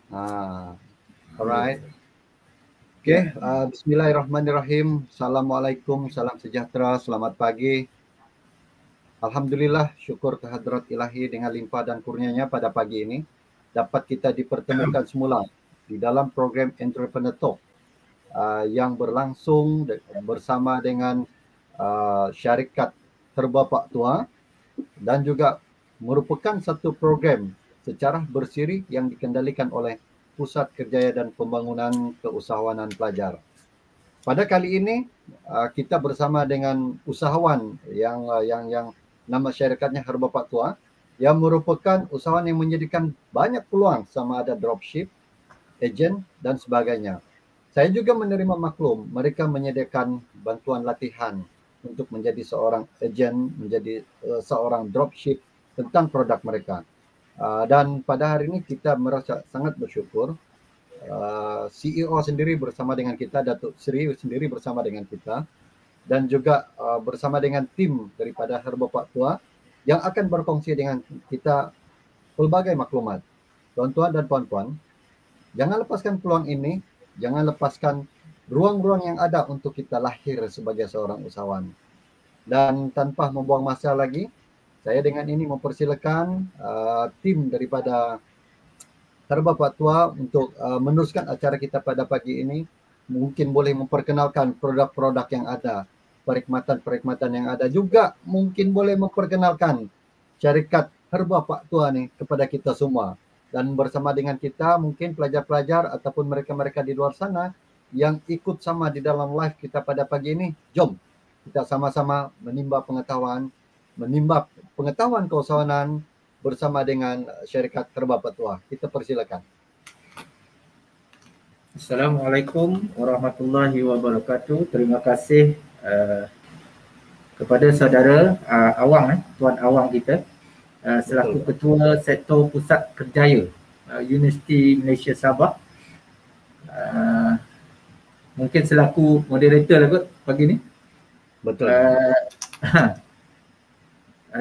Ah, alright. Oke, bismillahirrahmanirrahim. Assalamualaikum, salam sejahtera, selamat pagi. Alhamdulillah, syukur kehadrat ilahi dengan limpah dan kurnianya pada pagi ini dapat kita dipertemukan semula di dalam program Entrepreneur Talk yang berlangsung bersama dengan syarikat Herba Pak Tua dan juga merupakan satu program secara bersiri yang dikendalikan oleh Pusat Kerjaya dan Pembangunan Keusahawanan Pelajar. Pada kali ini kita bersama dengan usahawan yang nama syarikatnya Herba Pak Tua yang merupakan usahawan yang menyediakan banyak peluang sama ada dropship, ejen dan sebagainya. Saya juga menerima maklum mereka menyediakan bantuan latihan untuk menjadi seorang ejen, menjadi seorang dropship tentang produk mereka. Dan pada hari ini kita merasa sangat bersyukur CEO sendiri bersama dengan kita, Datuk Sri sendiri bersama dengan kita dan juga bersama dengan tim daripada Herba Pak Tua yang akan berkongsi dengan kita pelbagai maklumat. Tuan-tuan dan puan-puan, jangan lepaskan peluang ini, jangan lepaskan ruang-ruang yang ada untuk kita lahir sebagai seorang usahawan. Dan tanpa membuang masa lagi, saya dengan ini mempersilakan tim daripada Herba Pak Tua untuk meneruskan acara kita pada pagi ini. Mungkin boleh memperkenalkan produk-produk yang ada, perkhidmatan-perkhidmatan yang ada. Juga mungkin boleh memperkenalkan syarikat Herba Pak Tua ni kepada kita semua. Dan bersama dengan kita mungkin pelajar-pelajar ataupun mereka-mereka di luar sana yang ikut sama di dalam live kita pada pagi ini. Jom kita sama-sama menimba pengetahuan keusahawanan bersama dengan syarikat Herba Pak Tua. Kita persilakan. Assalamualaikum warahmatullahi wabarakatuh. Terima kasih kepada saudara Awang, Tuan Awang kita selaku Ketua Sektor Pusat Kerjaya Universiti Malaysia Sabah. Mungkin selaku moderator lah kot pagi ni. Betul.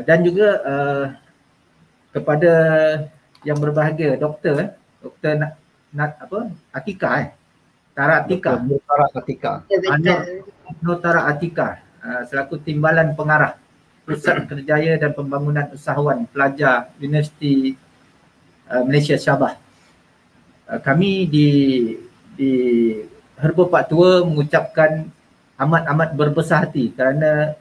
Dan juga kepada yang berbahagia Dr. Atika Tara Atika. Tara Atika. Tara Atika selaku Timbalan Pengarah Pusat Kerjaya dan Pembangunan Usahawan Pelajar Universiti Malaysia Sabah. Kami di Herba Pak Tua mengucapkan amat berbesar hati kerana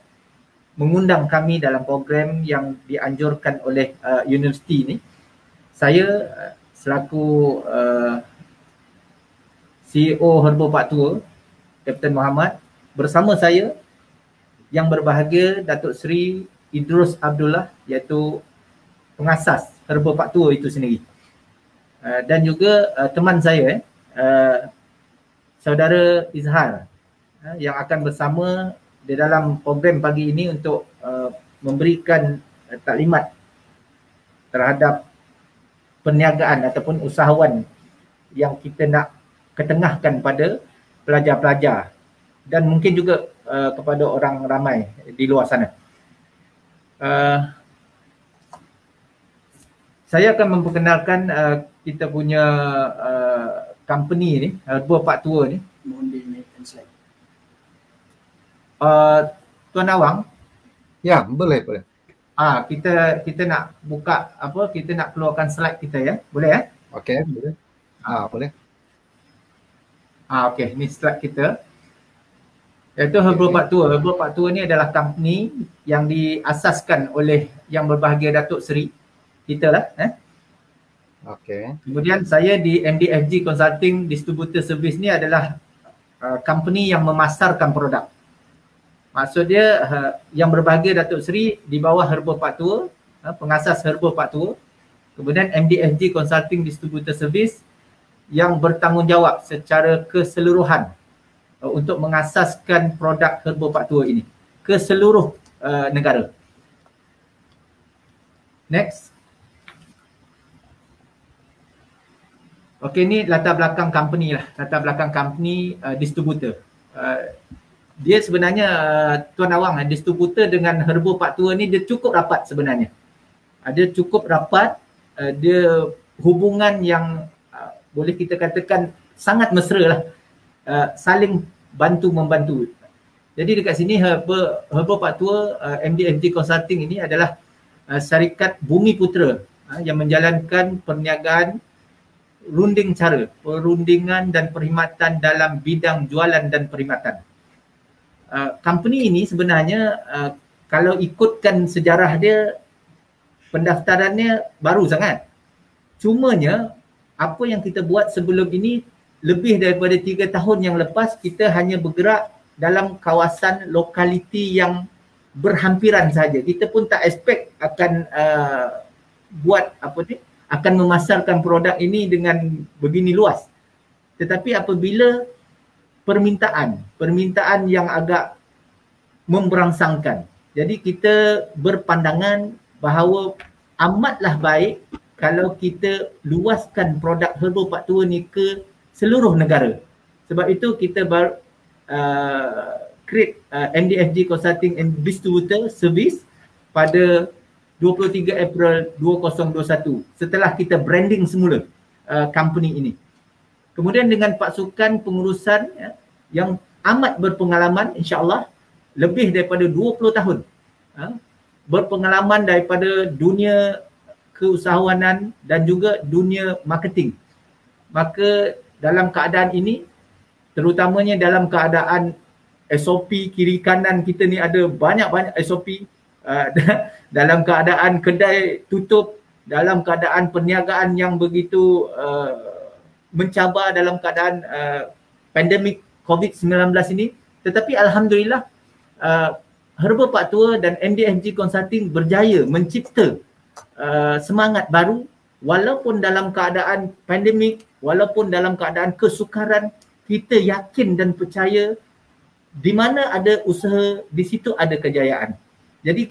mengundang kami dalam program yang dianjurkan oleh universiti ini. Saya selaku CEO Herba Pak Tua, Kapten Muhammad, bersama saya yang berbahagia Datuk Seri Idrus Abdullah, iaitu pengasas Herba Pak Tua itu sendiri. Dan juga teman saya, Saudara Izhar, yang akan bersama di dalam program pagi ini untuk memberikan taklimat terhadap perniagaan ataupun usahawan yang kita nak ketengahkan pada pelajar-pelajar dan mungkin juga kepada orang ramai di luar sana. Saya akan memperkenalkan kita punya company ni, Herba Pak Tua ni. Mohon dinaikkan slide. Tuan Awang, ya boleh. Kita nak buka kita nak keluarkan slide kita ya, boleh ya? Okey, boleh. Boleh. Okey, ni slide kita. Iaitu Herba Pak Tua. Herba Pak Tua ni adalah company yang diasaskan oleh yang berbahagia Datuk Seri kita lah. Okey. Kemudian saya di MDFG Consulting Distributor Service ni adalah company yang memasarkan produk. Maksud dia yang berbahagia Datuk Seri di bawah Herba Pak Tua, pengasas Herba Pak Tua. Kemudian MDFG Consulting Distributor Service yang bertanggungjawab secara keseluruhan untuk mengasaskan produk Herba Pak Tua ini ke seluruh negara. Next. Okey, ni latar belakang company lah. Latar belakang company distributor. Dia sebenarnya Tuan Awang, distributor dengan Herba Pak Tua ni dia cukup rapat sebenarnya. Dia cukup rapat, dia hubungan yang boleh kita katakan sangat mesra lah, saling bantu-membantu. Jadi dekat sini Herbal Pak Tua MDFG Consulting ini adalah syarikat Bumi Putra yang menjalankan perniagaan runding cara, perundingan dan perkhidmatan dalam bidang jualan dan perkhidmatan. Company ini sebenarnya kalau ikutkan sejarah dia, pendaftarannya baru sangat. Cumanya apa yang kita buat sebelum ini, lebih daripada 3 tahun yang lepas kita hanya bergerak dalam kawasan lokaliti yang berhampiran saja. Kita pun tak expect akan buat apa ni, akan memasarkan produk ini dengan begini luas. Tetapi apabila permintaan yang agak memberangsangkan, jadi kita berpandangan bahawa amatlah baik kalau kita luaskan produk Herbal Pak Tua ni ke seluruh negara. Sebab itu kita create MDFG Consulting and Distributor Service pada 23 April 2021 setelah kita branding semula company ini. Kemudian dengan pasukan pengurusan yang amat berpengalaman, insya-Allah lebih daripada 20 tahun berpengalaman daripada dunia keusahawanan dan juga dunia marketing. Maka dalam keadaan ini, terutamanya dalam keadaan SOP kiri kanan kita ni ada banyak-banyak SOP, dalam keadaan kedai tutup, dalam keadaan perniagaan yang begitu mencabar, dalam keadaan pandemik COVID-19 ini, tetapi alhamdulillah Herbal Pak Tua dan MDFG Consulting berjaya mencipta semangat baru walaupun dalam keadaan pandemik, walaupun dalam keadaan kesukaran. Kita yakin dan percaya di mana ada usaha, di situ ada kejayaan. Jadi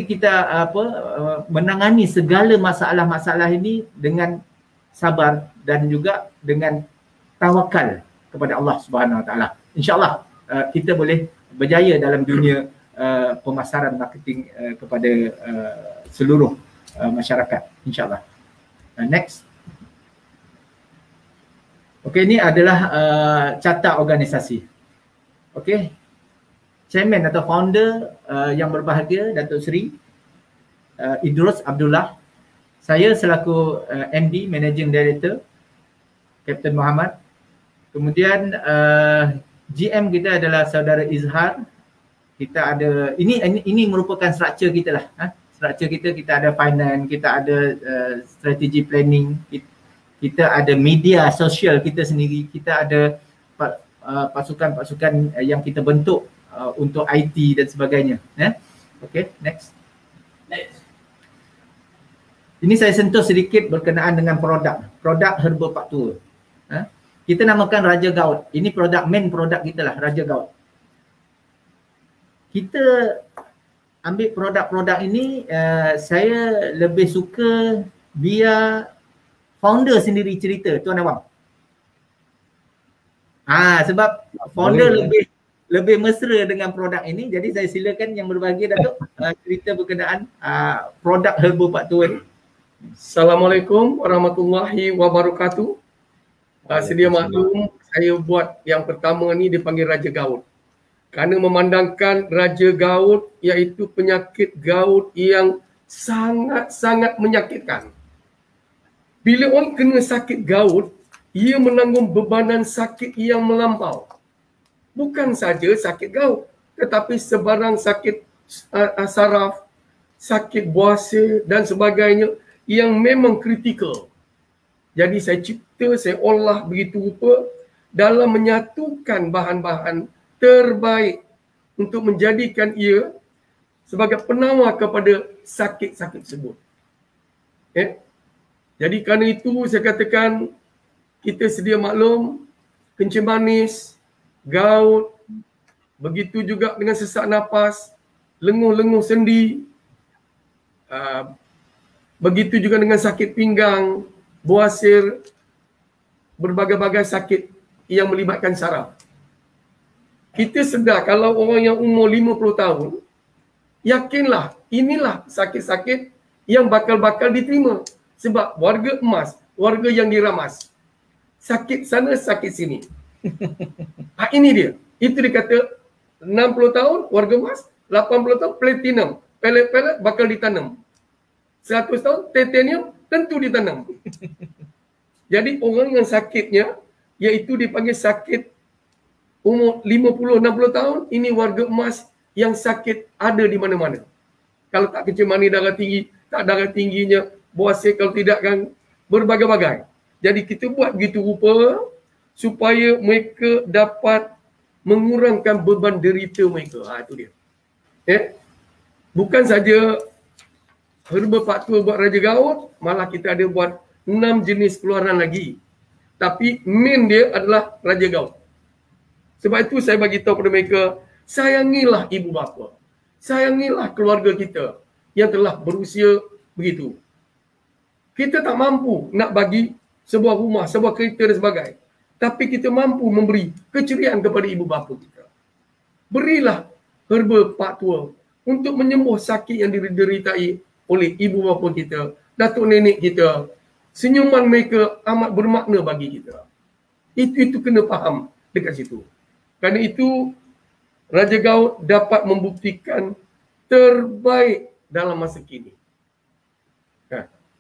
kita menangani segala masalah-masalah ini dengan sabar dan juga dengan tawakal kepada Allah Subhanahu Wa Taala. InsyaAllah kita boleh berjaya dalam dunia pemasaran marketing kepada seluruh masyarakat, insyaAllah. Next. Okey, ini adalah carta organisasi. Okey. Chairman atau founder yang berbahagia Datuk Seri Idrus Abdullah. Saya selaku MD, Managing Director, Captain Muhammad. Kemudian GM kita adalah Saudara Izhar. Kita ada, ini merupakan struktur kita lah. Struktur kita ada finance, kita ada strategi planning, kita ada media sosial kita sendiri, kita ada pasukan-pasukan yang kita bentuk untuk IT dan sebagainya. Okay, next. Ini saya sentuh sedikit berkenaan dengan produk Herbal Pak Tua. Kita namakan Raja Gout. Ini main produk kita lah, Raja Gout. Kita ambil produk-produk ini, saya lebih suka biar founder sendiri cerita, Tuan Awang. Sebab founder lebih mesra dengan produk ini. Jadi saya silakan yang berbahagia Datuk cerita berkenaan produk Herbal Pak Tua ni. Assalamualaikum warahmatullahi wabarakatuh. Sedia maklum, saya buat yang pertama ni dipanggil Raja Gout. Kerana memandangkan Raja Gout iaitu penyakit gout yang sangat-sangat menyakitkan. Bila orang kena sakit gout, ia menanggung bebanan sakit yang melampau. Bukan saja sakit gout, tetapi sebarang sakit saraf, sakit buasir dan sebagainya yang memang kritikal. Jadi saya cipta, saya olah begitu rupa dalam menyatukan bahan-bahan terbaik untuk menjadikan ia sebagai penawar kepada sakit-sakit tersebut. Jadi kerana itu saya katakan kita sedia maklum kencing manis, gout, begitu juga dengan sesak nafas, lenguh-lenguh sendi, begitu juga dengan sakit pinggang, buasir, berbagai-bagai sakit yang melibatkan saraf. Kita sedar kalau orang yang umur 50 tahun, yakinlah inilah sakit-sakit yang bakal-bakal diterima. Sebab warga emas, warga yang diramas. Sakit sana, sakit sini. Ini dia. Itu dia kata 60 tahun warga emas, 80 tahun platinum. Pelet-pelet bakal ditanam. 100 tahun titanium tentu ditanam. Jadi orang yang sakitnya, iaitu dipanggil sakit umur 50-60 tahun, ini warga emas yang sakit ada di mana-mana. Kalau tak kecil mani darah tinggi, tak darah tingginya, buasir kalau tidak kan berbagai-bagai. Jadi kita buat begitu rupa supaya mereka dapat mengurangkan beban derita mereka. Itu dia. Bukan saja herba Pak Tua buat Raja Gaut, malah kita ada buat 6 jenis keluaran lagi. Tapi main dia adalah Raja Gaut. Sebab itu saya bagi tahu kepada mereka, sayangilah ibu bapa. Sayangilah keluarga kita yang telah berusia begitu. Kita tak mampu nak bagi sebuah rumah, sebuah kereta dan sebagainya. Tapi kita mampu memberi keceriaan kepada ibu bapa kita. Berilah herba Pak Tua untuk menyembuh sakit yang dideritai oleh ibu bapa kita, datuk nenek kita. Senyuman mereka amat bermakna bagi kita. Itu kena faham dekat situ. Kerana itu Raja Gaut dapat membuktikan terbaik dalam masa kini.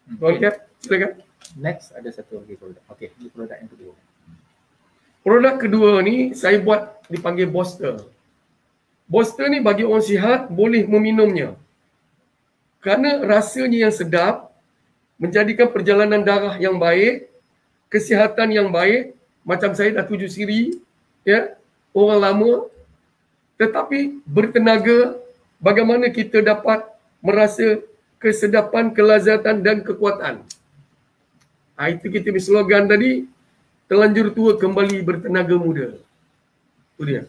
Tuan Cap, silakan. Next ada satu lagi produk. Okey, ini produk yang kedua. Produk kedua ni saya buat dipanggil Boster. Boster ni bagi orang sihat boleh meminumnya. Kerana rasanya yang sedap, menjadikan perjalanan darah yang baik, kesihatan yang baik, macam saya dah 7 siri, ya, orang lama, tetapi bertenaga, bagaimana kita dapat merasa kesedapan, kelazatan dan kekuatan. Itu kita punya slogan tadi, terlanjur tua kembali bertenaga muda. Itu dia.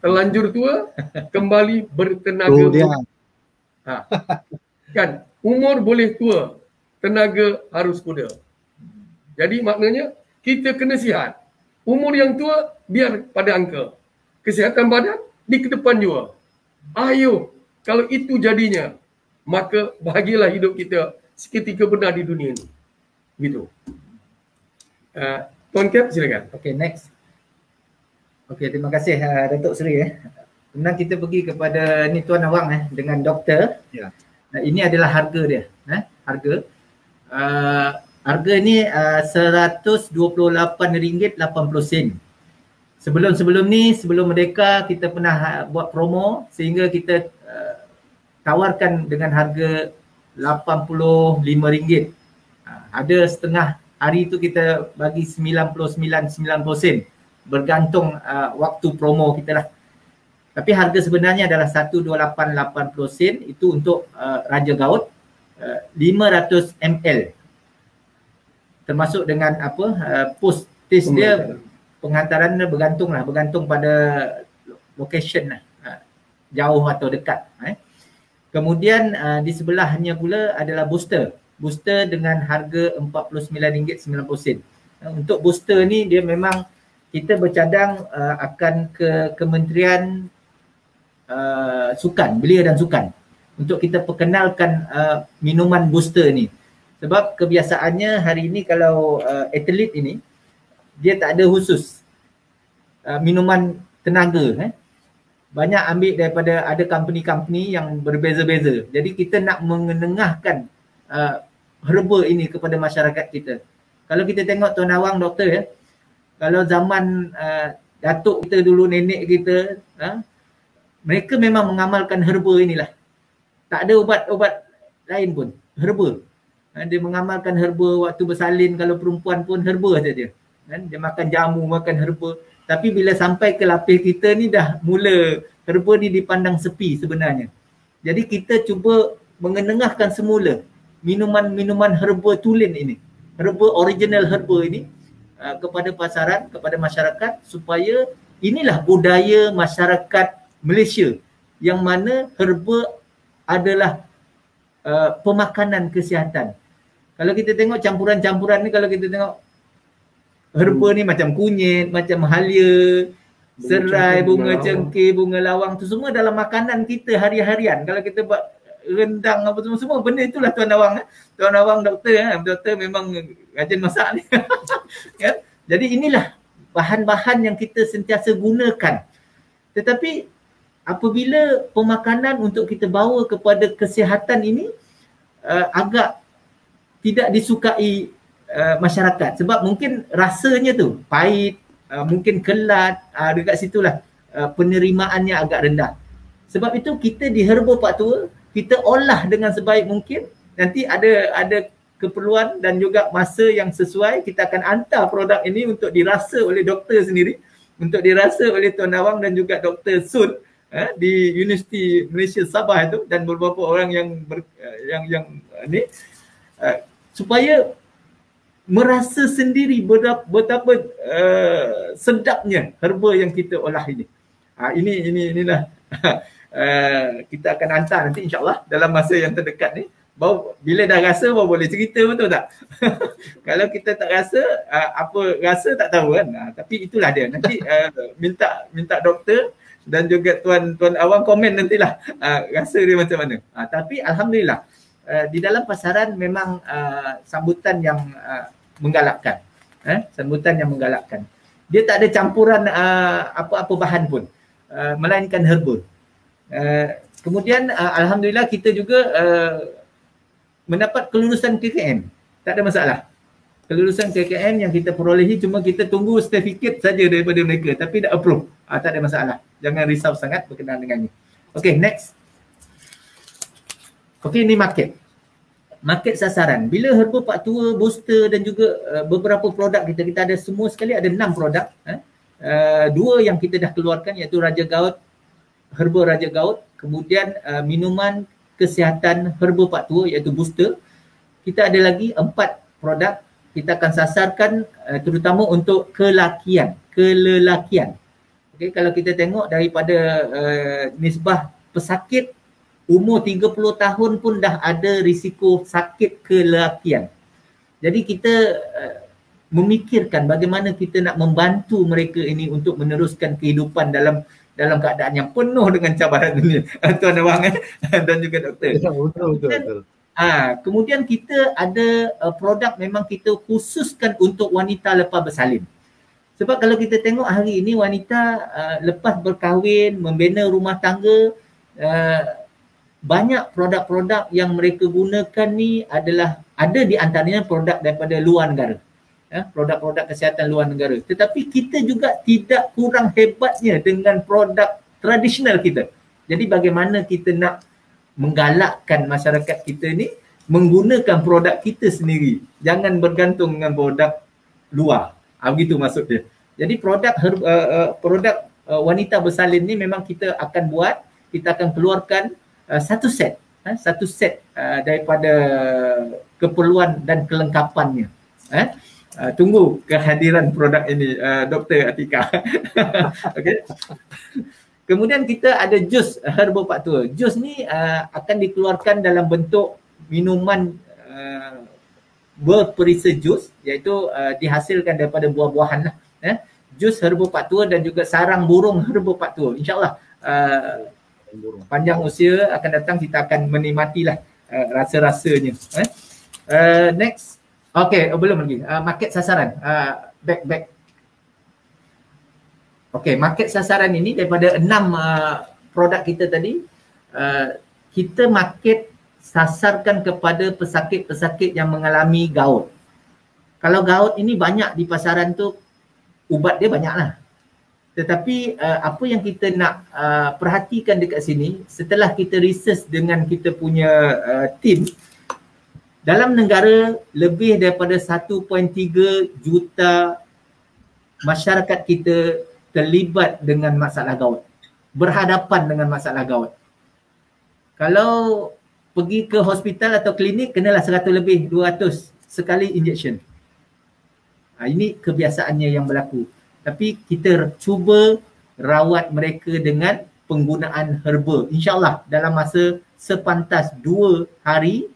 Terlanjur tua kembali bertenaga muda. Kan, umur boleh tua, tenaga harus kuda. Jadi maknanya kita kena sihat. Umur yang tua biar pada angka. Kesihatan badan di kedepan juga. Ayo, kalau itu jadinya, maka bahagialah hidup kita seketika benar di dunia ini. Gitu. Tuan Cap, silakan. Okey, next. Okey, terima kasih Datuk Seri. Kemudian kita pergi kepada ni Tuan Awang dengan doktor. Ya. Ini adalah harga dia. Harga. Harga ni RM128.80. Sebelum ni, sebelum Merdeka, kita pernah buat promo sehingga kita tawarkan dengan harga RM85. Ada setengah hari tu kita bagi 99.90 sen bergantung waktu promo kita lah. Tapi harga sebenarnya adalah 128.80 sen, itu untuk Raja Gaut 500 ml. Termasuk dengan post test dia, penghantaran bergantung pada location lah, jauh atau dekat. Kemudian di sebelahnya pula adalah booster. Booster dengan harga RM49.90. Untuk booster ni dia memang kita bercadang akan ke Kementerian Sukan, Belia dan Sukan untuk kita perkenalkan minuman booster ni. Sebab kebiasaannya hari ini kalau atlet ini dia tak ada khusus minuman tenaga. Banyak ambil daripada ada company-company yang berbeza-beza. Jadi kita nak mengenengahkan herba ini kepada masyarakat kita. Kalau kita tengok Tuan Awang doktor kalau zaman datuk kita dulu, nenek kita, mereka memang mengamalkan herba inilah. Tak ada ubat-ubat lain pun, herba. Dia mengamalkan herba waktu bersalin, kalau perempuan pun herba saja. Dia makan jamu, makan herba. Tapi bila sampai ke lapis kita ni dah mula herba ni dipandang sepi sebenarnya. Jadi kita cuba mengenengahkan semula minuman-minuman herba tulen ini, herba original herba ini kepada pasaran, kepada masyarakat, supaya inilah budaya masyarakat Malaysia yang mana herba adalah pemakanan kesihatan. Kalau kita tengok campuran-campuran ni, kalau kita tengok herba ni macam kunyit, macam halia, serai, bunga cengkeh, bunga lawang, tu semua dalam makanan kita hari-harian. Kalau kita buat rendang apa semua benda itulah Tuan Awang. Tuan Awang doktor memang rajin masak ni. Kan? Jadi inilah bahan-bahan yang kita sentiasa gunakan. Tetapi apabila pemakanan untuk kita bawa kepada kesihatan ini agak tidak disukai masyarakat sebab mungkin rasanya tu pahit, mungkin kelat, dekat situlah penerimaannya agak rendah. Sebab itu kita di Herba Pak Tua kita olah dengan sebaik mungkin. Nanti ada keperluan dan juga masa yang sesuai, kita akan hantar produk ini untuk dirasa oleh doktor sendiri, untuk dirasa oleh Tuan Awang dan juga Dr. Sun di Universiti Malaysia Sabah itu, dan beberapa orang yang supaya merasa sendiri betapa sedapnya herba yang kita olah ini. Inilah kita akan hantar nanti insyaAllah dalam masa yang terdekat ni. Bila dah rasa baru boleh cerita, betul tak? Kalau kita tak rasa, apa rasa tak tahu kan. Tapi itulah dia. Nanti minta doktor dan juga Tuan Awang komen nantilah rasa dia macam mana. Tapi alhamdulillah di dalam pasaran memang sambutan yang menggalakkan. Sambutan yang menggalakkan. Dia tak ada campuran apa-apa bahan pun, melainkan herba. Kemudian alhamdulillah kita juga mendapat kelulusan KKM. Tak ada masalah. Kelulusan KKM yang kita perolehi, cuma kita tunggu sertifikat saja daripada mereka, tapi dah approve. Tak ada masalah. Jangan risau sangat berkenaan dengannya. Okay, next. Okay, ini market. Market sasaran. Bila Herba Pak Tua, booster dan juga beberapa produk kita ada semua sekali ada 6 produk. 2 yang kita dah keluarkan iaitu Raja Gaut, Herba Raja Gaut, kemudian minuman kesihatan Herba Pak Tua iaitu booster. Kita ada lagi 4 produk kita akan sasarkan terutama untuk kelelakian. Okay, kalau kita tengok daripada nisbah pesakit umur 30 tahun pun dah ada risiko sakit kelelakian. Jadi kita memikirkan bagaimana kita nak membantu mereka ini untuk meneruskan kehidupan dalam keadaan yang penuh dengan cabaran dunia. Tuan Awang dan juga doktor. Betul. Kemudian kita ada produk memang kita khususkan untuk wanita lepas bersalin. Sebab kalau kita tengok hari ini wanita lepas berkahwin, membina rumah tangga, banyak produk-produk yang mereka gunakan ni adalah ada di antaranya produk daripada luar negara. Produk-produk kesihatan luar negara. Tetapi kita juga tidak kurang hebatnya dengan produk tradisional kita. Jadi bagaimana kita nak menggalakkan masyarakat kita ni menggunakan produk kita sendiri. Jangan bergantung dengan produk luar. Begitu maksud dia. Jadi produk wanita bersalin ni memang kita akan buat, kita akan keluarkan satu set daripada keperluan dan kelengkapannya. Tunggu kehadiran produk ini Dr. Atika. Okay. Kemudian kita ada jus Herba Pak Tua. Jus ni akan dikeluarkan dalam bentuk minuman berperisa jus, iaitu dihasilkan daripada buah-buahan lah. Jus Herba Pak Tua dan juga sarang burung Herba Pak Tua. InsyaAllah panjang usia akan datang kita akan menikmatilah rasa-rasanya. Next. Okay, belum lagi. Market sasaran. Back. Okay, market sasaran ini daripada 6 produk kita tadi, kita market sasarkan kepada pesakit-pesakit yang mengalami gout. Kalau gout ini banyak di pasaran tu, ubat dia banyaklah. Tetapi apa yang kita nak perhatikan dekat sini, setelah kita research dengan kita punya team, dalam negara lebih daripada 1.3 juta masyarakat kita terlibat dengan masalah gout, berhadapan dengan masalah gout. Kalau pergi ke hospital atau klinik, kenalah 100 lebih, 200 sekali injection. Ini kebiasaannya yang berlaku. Tapi kita cuba rawat mereka dengan penggunaan herba. InsyaAllah dalam masa sepantas 2 hari,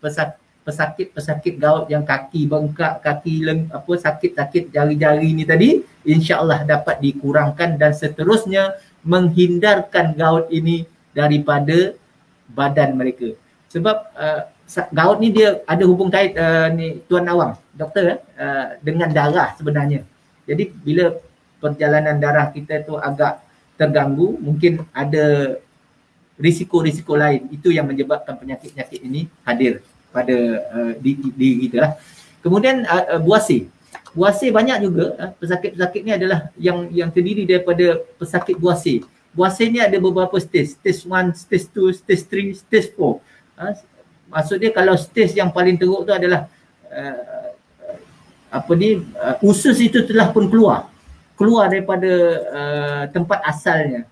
pesakit gout yang kaki bengkak, sakit-sakit jari-jari ni tadi, insya-Allah dapat dikurangkan dan seterusnya menghindarkan gout ini daripada badan mereka. Sebab gout ni dia ada hubung kait ni Tuan Awang, doktor dengan darah sebenarnya. Jadi bila perjalanan darah kita tu agak terganggu, mungkin ada risiko-risiko lain. Itu yang menyebabkan penyakit-penyakit ini hadir pada diri kita lah. Kemudian buasir. Buasir banyak juga, pesakit-pesakit ni adalah yang terdiri daripada pesakit buasir. Buasir ni ada beberapa stage. Stage 1, stage 2, stage 3, stage 4. Maksudnya kalau stage yang paling teruk tu adalah usus itu telah pun keluar daripada tempat asalnya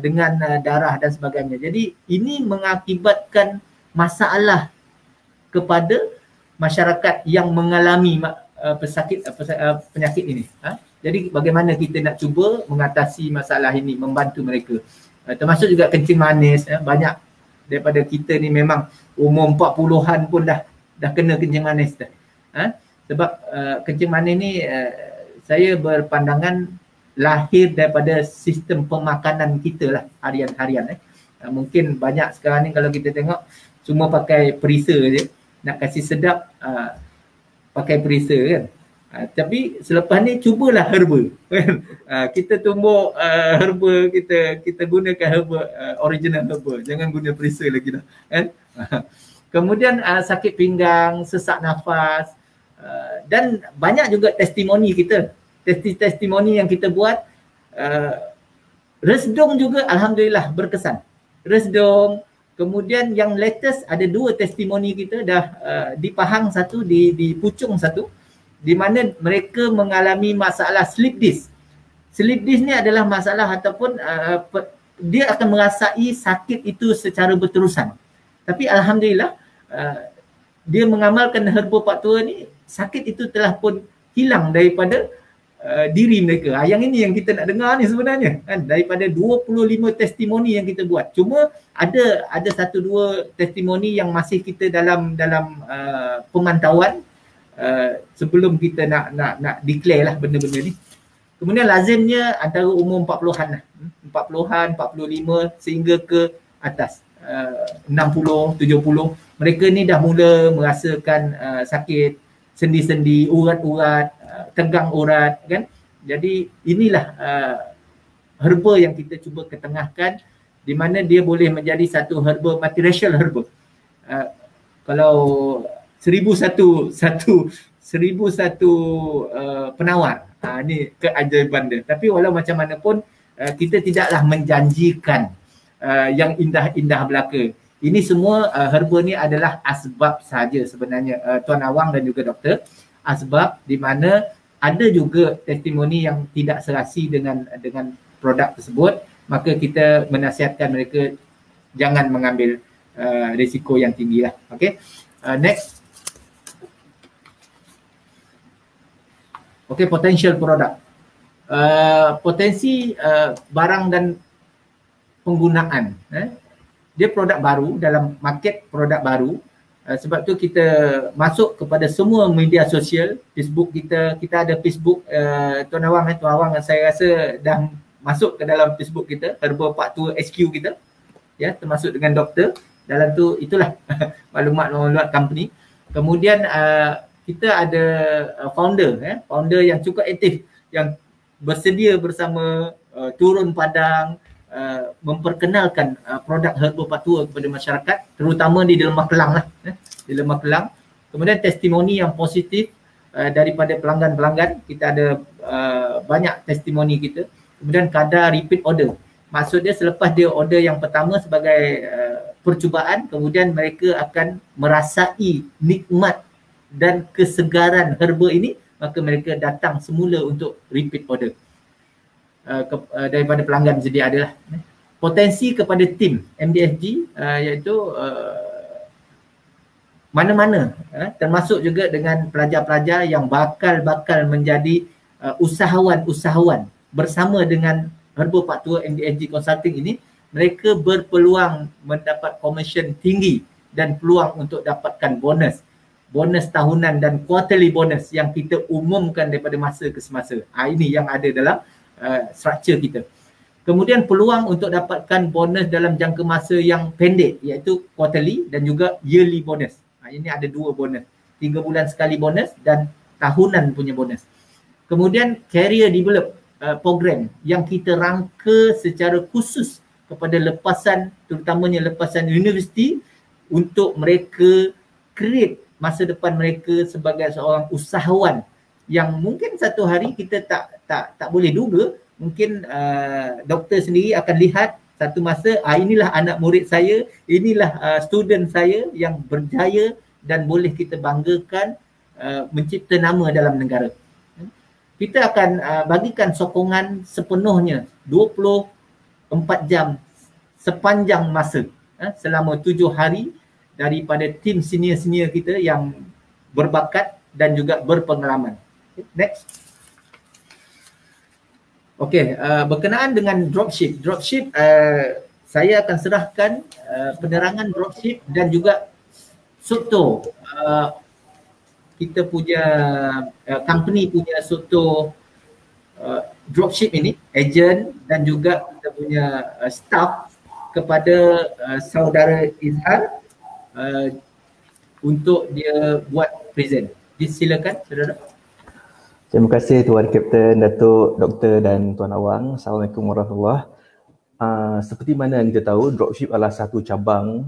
dengan darah dan sebagainya. Jadi ini mengakibatkan masalah kepada masyarakat yang mengalami penyakit ini. Jadi bagaimana kita nak cuba mengatasi masalah ini, membantu mereka. Termasuk juga kencing manis. Banyak daripada kita ni memang umur 40-an pun dah kena kencing manis dah. Sebab kencing manis ni saya berpandangan lahir daripada sistem pemakanan kita lah harian-harian. Mungkin banyak sekarang ni kalau kita tengok semua pakai perisa je, nak kasih sedap pakai perisa kan. Tapi selepas ni cubalah herba. Kita tumbuk herba, kita gunakan herba, original herba. Jangan guna perisa lagi dah kan. Kemudian sakit pinggang, sesak nafas, dan banyak juga testimoni kita. Testimoni yang kita buat, resdung juga alhamdulillah berkesan. Resdung. Kemudian yang latest ada 2 testimoni kita dah di Pahang satu, di Puchong satu, di mana mereka mengalami masalah slip disc. Slip disc ni adalah masalah ataupun dia akan merasai sakit itu secara berterusan. Tapi alhamdulillah dia mengamalkan herba Pak Tua ni, sakit itu telah pun hilang daripada diri mereka. Yang ini yang kita nak dengar ni sebenarnya kan, daripada 25 testimoni yang kita buat. Cuma ada 1-2 testimoni yang masih kita dalam pemantauan sebelum kita nak declare lah benda-benda ni. Kemudian lazimnya antara umur 40-an lah. 40-an, 45 sehingga ke atas 60, 70. Mereka ni dah mula merasakan sakit sendi-sendi, urat-urat, tegang urat kan. Jadi inilah herba yang kita cuba ketengahkan, di mana dia boleh menjadi satu herba, multiracial herba. Kalau 1001 penawar, ni keajaiban dia. Tapi walau macam mana pun kita tidaklah menjanjikan yang indah-indah belaka. Ini semua herba ni adalah asbab saja sebenarnya, Tuan Awang dan juga doktor. Asbab di mana ada juga testimoni yang tidak serasi dengan produk tersebut, maka kita menasihatkan mereka jangan mengambil risiko yang tinggi lah. Okay, next. Okay, potential produk. Potensi barang dan penggunaan. Dia produk baru dalam market, produk baru. Sebab tu kita masuk kepada semua media sosial. Facebook kita ada Facebook Tuan Awang, saya rasa dah masuk ke dalam Facebook kita, Herba Pak Tua HQ kita. Ya, termasuk dengan doktor. Dalam tu itulah maklumat company. Kemudian kita ada founder yang cukup aktif, yang bersedia bersama turun padang, memperkenalkan produk herba Pak Tua kepada masyarakat, terutama di Lemah Kelang lah, di Lemah Kelang. Kemudian testimoni yang positif daripada pelanggan-pelanggan, kita ada banyak testimoni kita. Kemudian kadar repeat order, maksudnya selepas dia order yang pertama sebagai percubaan, kemudian mereka akan merasai nikmat dan kesegaran herba ini, maka mereka datang semula untuk repeat order. Daripada pelanggan sedia adalah potensi kepada tim MDFG, iaitu mana-mana, termasuk juga dengan pelajar-pelajar yang bakal menjadi usahawan-usahawan bersama dengan herba Pak Tua MDFG Consulting ini. Mereka berpeluang mendapat commission tinggi dan peluang untuk dapatkan bonus tahunan dan quarterly bonus yang kita umumkan daripada masa ke semasa. Ini yang ada dalam structure kita. Kemudian peluang untuk dapatkan bonus dalam jangka masa yang pendek iaitu quarterly dan juga yearly bonus. Ini ada 2 bonus. 3 bulan sekali bonus dan tahunan punya bonus. Kemudian career develop program yang kita rangka secara khusus kepada lepasan, terutamanya lepasan universiti, untuk mereka create masa depan mereka sebagai seorang usahawan yang mungkin satu hari kita tak boleh duga. Mungkin doktor sendiri akan lihat satu masa inilah anak murid saya, inilah student saya yang berjaya dan boleh kita banggakan, mencipta nama dalam negara. Kita akan bagikan sokongan sepenuhnya 24 jam sepanjang masa, selama 7 hari daripada tim senior-senior kita yang berbakat dan juga berpengalaman. Next. Okey, berkenaan dengan dropship. Dropship, saya akan serahkan penerangan dropship dan juga Soto. Kita punya company punya Soto dropship ini, agent dan juga kita punya staff kepada saudara Izhar untuk dia buat present. Silakan saudara. Terima kasih Tuan Kapten, Datuk, Doktor dan Tuan Awang. Assalamualaikum warahmatullahi wabarakatuh. Seperti mana yang kita tahu, dropship adalah satu cabang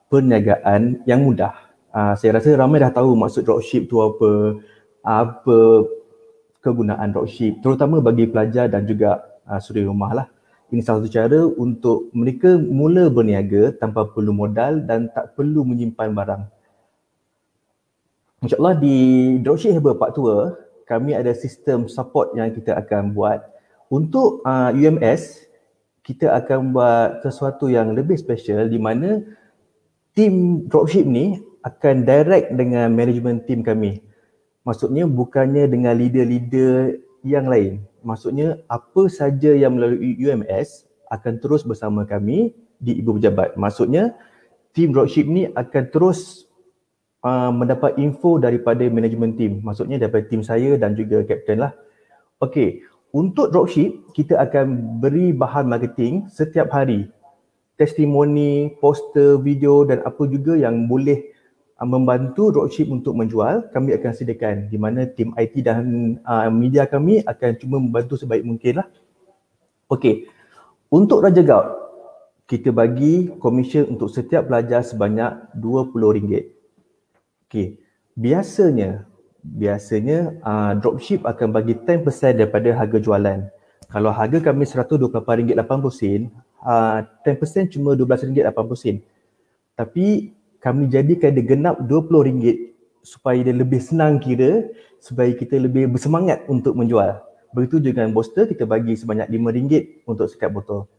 perniagaan yang mudah. Saya rasa ramai dah tahu maksud dropship tu apa kegunaan dropship, terutama bagi pelajar dan juga suri rumah lah. Ini salah satu cara untuk mereka mula berniaga tanpa perlu modal dan tak perlu menyimpan barang. InsyaAllah di Dropship Herbal Pak Tua, kami ada sistem support yang kita akan buat. Untuk UMS, kita akan buat sesuatu yang lebih special di mana tim dropship ni akan direct dengan management team kami. Maksudnya bukannya dengan leader-leader yang lain. Maksudnya apa saja yang melalui UMS akan terus bersama kami di Ibu Pejabat. Maksudnya tim dropship ni akan terus mendapat info daripada management team. Maksudnya daripada tim saya dan juga kapten lah. Okey, untuk dropship kita akan beri bahan marketing setiap hari. Testimoni, poster, video dan apa juga yang boleh membantu dropship untuk menjual, kami akan sediakan, di mana tim IT dan media kami akan cuma membantu sebaik mungkin lah. Okey, untuk Raja Gout, kita bagi komisen untuk setiap pelajar sebanyak RM20. Okey, biasanya dropship akan bagi 10% daripada harga jualan. Kalau harga kami RM128.80, 10% cuma RM12.80. Tapi kami jadikan dia genap RM20 supaya dia lebih senang kira, supaya kita lebih bersemangat untuk menjual. Begitu juga dengan booster, kita bagi sebanyak RM5 untuk setiap botol.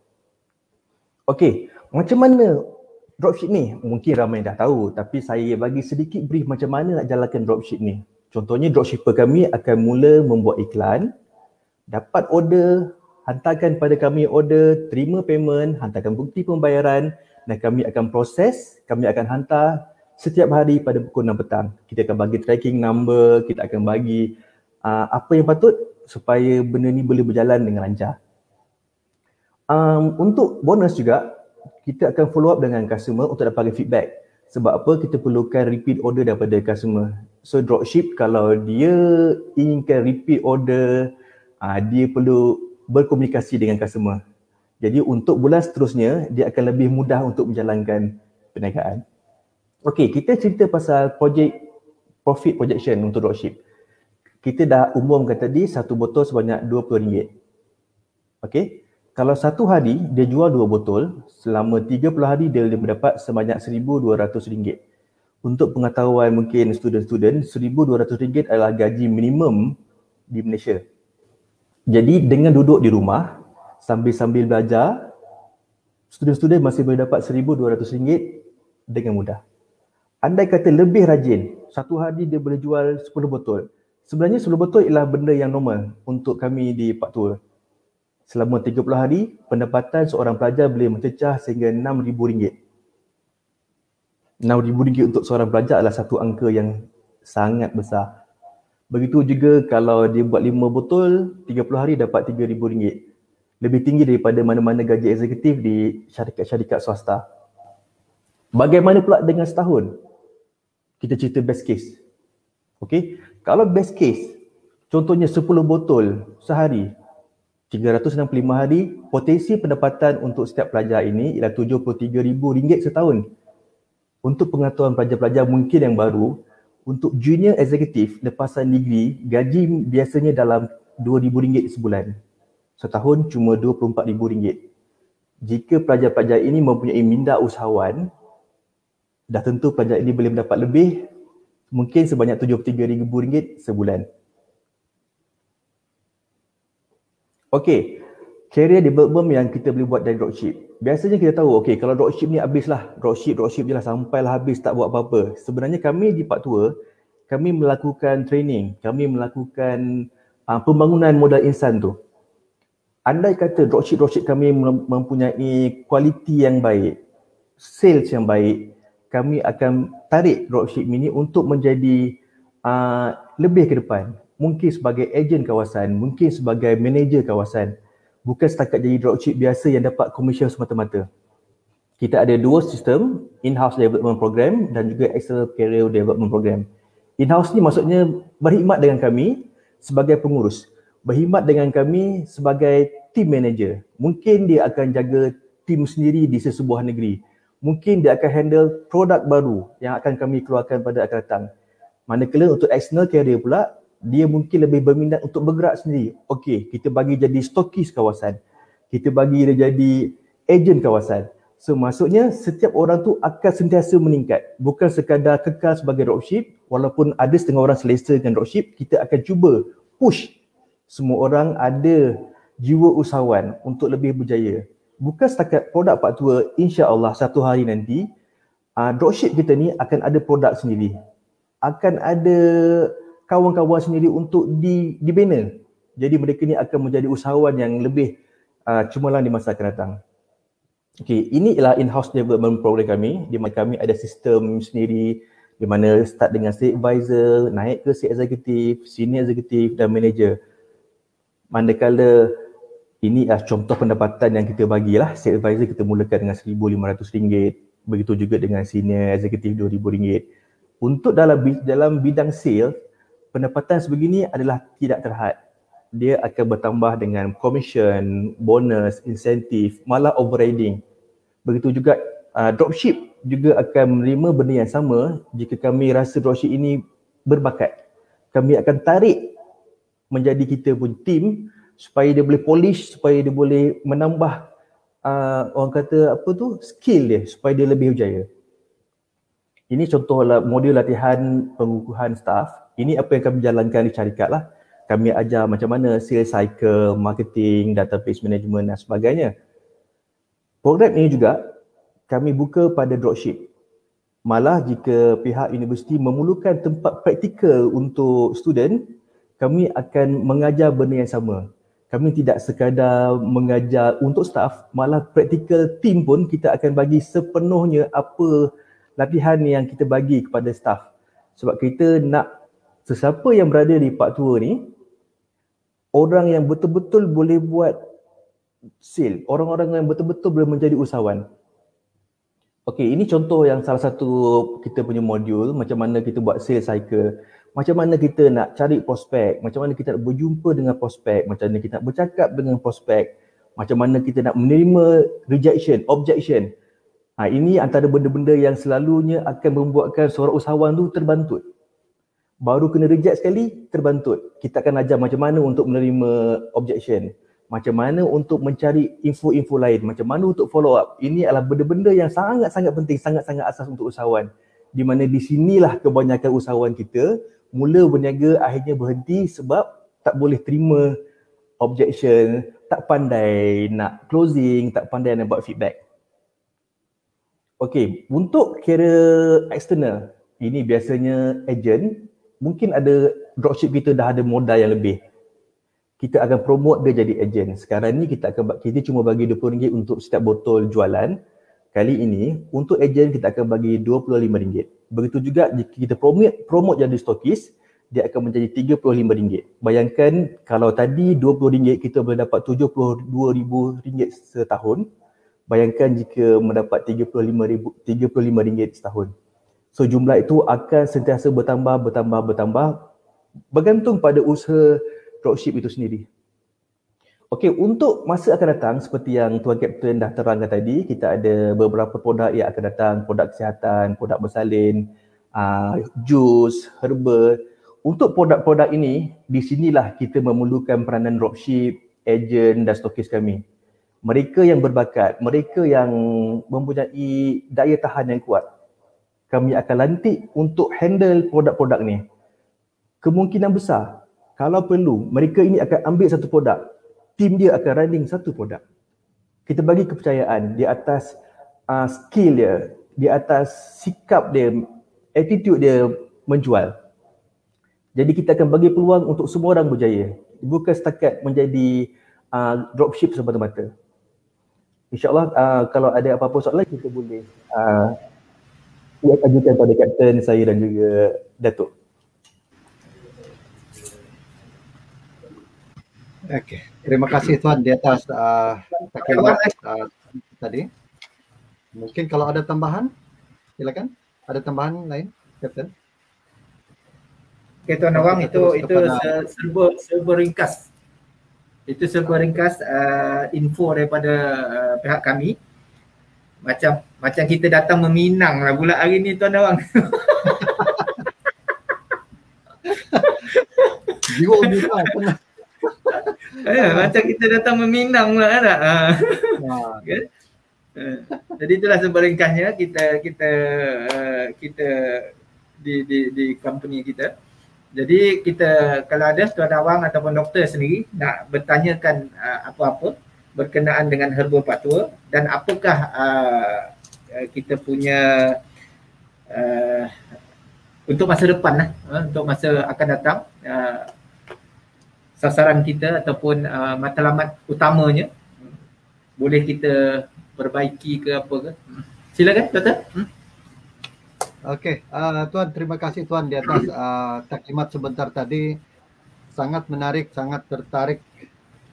Okey, macam mana dropship ni? Mungkin ramai dah tahu, tapi saya bagi sedikit brief macam mana nak jalankan dropship ni. Contohnya dropshipper kami akan mula membuat iklan, dapat order, hantarkan pada kami order, terima payment, hantarkan bukti pembayaran dan kami akan proses, kami akan hantar setiap hari pada pukul 6 petang. Kita akan bagi tracking number, kita akan bagi apa yang patut supaya benda ni boleh berjalan dengan lancar. Untuk bonus juga, kita akan follow up dengan customer untuk dapatkan feedback. Sebab apa? Kita perlukan repeat order daripada customer. So dropship kalau dia inginkan repeat order, dia perlu berkomunikasi dengan customer. Jadi untuk bulan seterusnya, dia akan lebih mudah untuk menjalankan perniagaan. Okey, kita cerita pasal profit projection untuk dropship. Kita dah umumkan tadi satu botol sebanyak RM20. Okey, kalau satu hari dia jual 2 botol, selama 30 hari dia boleh mendapat sebanyak RM1,200. Untuk pengetahuan mungkin student-student, RM1,200 adalah gaji minimum di Malaysia. Jadi dengan duduk di rumah, sambil belajar, student-student masih boleh dapat RM1,200 dengan mudah. Andai kata lebih rajin, satu hari dia boleh jual 10 botol. Sebenarnya 10 botol ialah benda yang normal untuk kami di Pak Tua. Selama 30 hari, pendapatan seorang pelajar boleh mencecah sehingga RM6,000. RM6,000 untuk seorang pelajar adalah satu angka yang sangat besar. Begitu juga kalau dia buat 5 botol, 30 hari dapat RM3,000. lebih tinggi daripada mana-mana gaji eksekutif di syarikat-syarikat swasta. Bagaimana pula dengan setahun? Kita cerita best case. Okey, kalau best case, contohnya 10 botol sehari, 365 hari, potensi pendapatan untuk setiap pelajar ini ialah RM73,000 setahun. Untuk pengetahuan pelajar-pelajar mungkin yang baru, untuk junior eksekutif lepasan degree, gaji biasanya dalam RM2,000 sebulan. Setahun cuma RM24,000. Jika pelajar-pelajar ini mempunyai minda usahawan, dah tentu pelajar ini boleh mendapat lebih, mungkin sebanyak RM73,000 sebulan. Okey, career development yang kita boleh buat dari dropship. Biasanya kita tahu, okey, kalau dropship ni habislah, dropship je lah sampailah habis tak buat apa-apa. Sebenarnya kami di Pak Tua, kami melakukan training, kami melakukan pembangunan modal insan tu. Andai kata dropship kami mempunyai kualiti yang baik, sales yang baik, kami akan tarik dropship ini untuk menjadi lebih ke depan. Mungkin sebagai ejen kawasan, mungkin sebagai manager kawasan. Bukan setakat jadi dropship biasa yang dapat komisen semata-mata. Kita ada dua sistem, in-house development program dan juga external career development program. In-house ni maksudnya berkhidmat dengan kami sebagai pengurus, berkhidmat dengan kami sebagai team manager. Mungkin dia akan jaga tim sendiri di sesebuah negeri. Mungkin dia akan handle produk baru yang akan kami keluarkan pada akan datang. Manakala untuk external career pula, dia mungkin lebih berminat untuk bergerak sendiri. Okey, kita bagi jadi stokis kawasan. Kita bagi dia jadi ejen kawasan. So maksudnya setiap orang tu akan sentiasa meningkat. Bukan sekadar kekal sebagai dropship, walaupun ada setengah orang selesa dengan dropship, kita akan cuba push semua orang ada jiwa usahawan untuk lebih berjaya. Bukan setakat produk Pak Tua, insya-Allah satu hari nanti dropship kita ni akan ada produk sendiri. Akan ada kawan-kawan sendiri untuk dibina. Jadi mereka ni akan menjadi usahawan yang lebih cemerlang di masa akan datang. Okey, ini ialah in-house development program kami, di mana kami ada sistem sendiri di mana start dengan sales advisor, naik ke sales executive, senior executive dan manager. Manakala ini contoh pendapatan yang kita bagilah, sales advisor kita mulakan dengan RM1,500, begitu juga dengan senior executive RM2,000. Untuk dalam bidang sales, pendapatan sebegini adalah tidak terhad. Dia akan bertambah dengan commission, bonus, insentif, malah overriding. Begitu juga dropship juga akan menerima benda yang sama jika kami rasa dropship ini berbakat. Kami akan tarik menjadi kita pun tim supaya dia boleh polish, supaya dia boleh menambah orang kata apa tu, skill dia supaya dia lebih berjaya. Ini contoh modul latihan pengukuhan staff. Ini apa yang kami jalankan di syarikat lah. Kami ajar macam mana sales cycle, marketing, database management dan sebagainya. Program ini juga kami buka pada dropship. Malah jika pihak universiti memerlukan tempat praktikal untuk student, kami akan mengajar benda yang sama. Kami tidak sekadar mengajar untuk staff, malah praktikal team pun kita akan bagi sepenuhnya apa latihan yang kita bagi kepada staff. Sebab kita nak sesiapa yang berada di Pak Tua ni, orang yang betul-betul boleh buat sale, orang-orang yang betul-betul boleh menjadi usahawan. Okey, ini contoh yang salah satu kita punya modul, macam mana kita buat sales cycle, macam mana kita nak cari prospek, macam mana kita nak berjumpa dengan prospek, macam mana kita nak bercakap dengan prospek, macam mana kita nak menerima rejection, objection. Ini antara benda-benda yang selalunya akan membuatkan seorang usahawan tu terbantut. Baru kena reject sekali, terbantut. Kita akan ajar macam mana untuk menerima objection, macam mana untuk mencari info-info lain, macam mana untuk follow up. Ini adalah benda-benda yang sangat-sangat penting, sangat-sangat asas untuk usahawan. Di mana di sinilah kebanyakan usahawan kita mula berniaga, akhirnya berhenti sebab tak boleh terima objection, tak pandai nak closing, tak pandai nak buat feedback. Okey, untuk kira eksternal, ini biasanya agent, mungkin ada dropship kita dah ada modal yang lebih. Kita akan promote dia jadi ejen. Sekarang ni kita cuma bagi RM20 untuk setiap botol jualan. Kali ini untuk ejen kita akan bagi RM25. Begitu juga jika kita promote jadi stokis, dia akan menjadi RM35. Bayangkan kalau tadi RM20 kita boleh dapat RM72,000 setahun. Bayangkan jika mendapat RM35 setahun. So jumlah itu akan sentiasa bertambah, bergantung pada usaha dropship itu sendiri. Okey, untuk masa akan datang seperti yang Tuan Kapten dah terangkan tadi, kita ada beberapa produk yang akan datang, produk kesihatan, produk bersalin, jus, herba. Untuk produk-produk ini, di sinilah kita memerlukan peranan dropship, ejen dan stokis kami. Mereka yang berbakat, mereka yang mempunyai daya tahan yang kuat, kami akan lantik untuk handle produk-produk ni. Kemungkinan besar, kalau perlu, mereka ini akan ambil satu produk, tim dia akan running satu produk. Kita bagi kepercayaan di atas skill dia, di atas sikap dia, attitude dia menjual. Jadi kita akan bagi peluang untuk semua orang berjaya, bukan setakat menjadi dropship semata-mata. InsyaAllah kalau ada apa-apa soalan kita boleh ajukan pada Kapten, saya dan juga Datuk. Okey, terima kasih Tuan di atas taklimat tadi. Mungkin kalau ada tambahan, silakan. Ada tambahan lain, Kapten? Okey Tuan Awang, itu serba ringkas. Itu serba ringkas info daripada pihak kami. Macam kita datang meminang lah pula hari ni Tuan Awang. Jiwa buka pernah. Macam kita datang meminang pula kan tak? Okay. Jadi itulah serba ringkasnya kita di company kita. Jadi kita kalau ada Tuan Awang ataupun doktor sendiri nak bertanyakan apa-apa berkenaan dengan herba Pak Tua dan apakah kita punya untuk masa depan lah, untuk masa akan datang, sasaran kita ataupun matlamat utamanya boleh kita perbaiki ke apa ke. Silakan Doktor. Okey, Tuan, terima kasih Tuan di atas taklimat sebentar tadi. Sangat menarik, sangat tertarik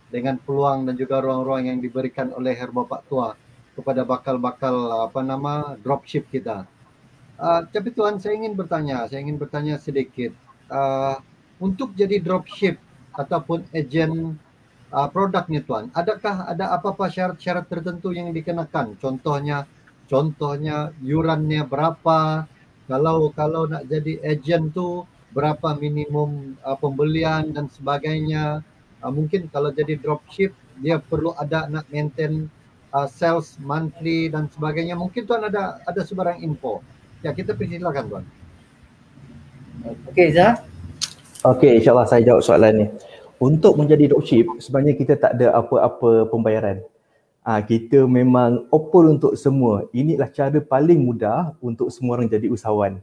dengan peluang dan juga ruang-ruang yang diberikan oleh Herba Pak Tua kepada bakal-bakal dropship kita. Tapi Tuan, saya ingin bertanya sedikit. Untuk jadi dropship ataupun ejen produknya Tuan, adakah ada apa-apa syarat-syarat tertentu yang dikenakan? Contohnya yurannya berapa? Kalau nak jadi ejen tu berapa minimum pembelian dan sebagainya. Mungkin kalau jadi dropship dia perlu ada nak maintain sales monthly dan sebagainya. Mungkin Tuan ada sebarang info. Ya, kita persilakan Tuan. Okey Zah. Okey, insyaAllah saya jawab soalan ni. Untuk menjadi dropship, sebenarnya kita tak ada apa-apa pembayaran. Kita memang open untuk semua. Inilah cara paling mudah untuk semua orang jadi usahawan.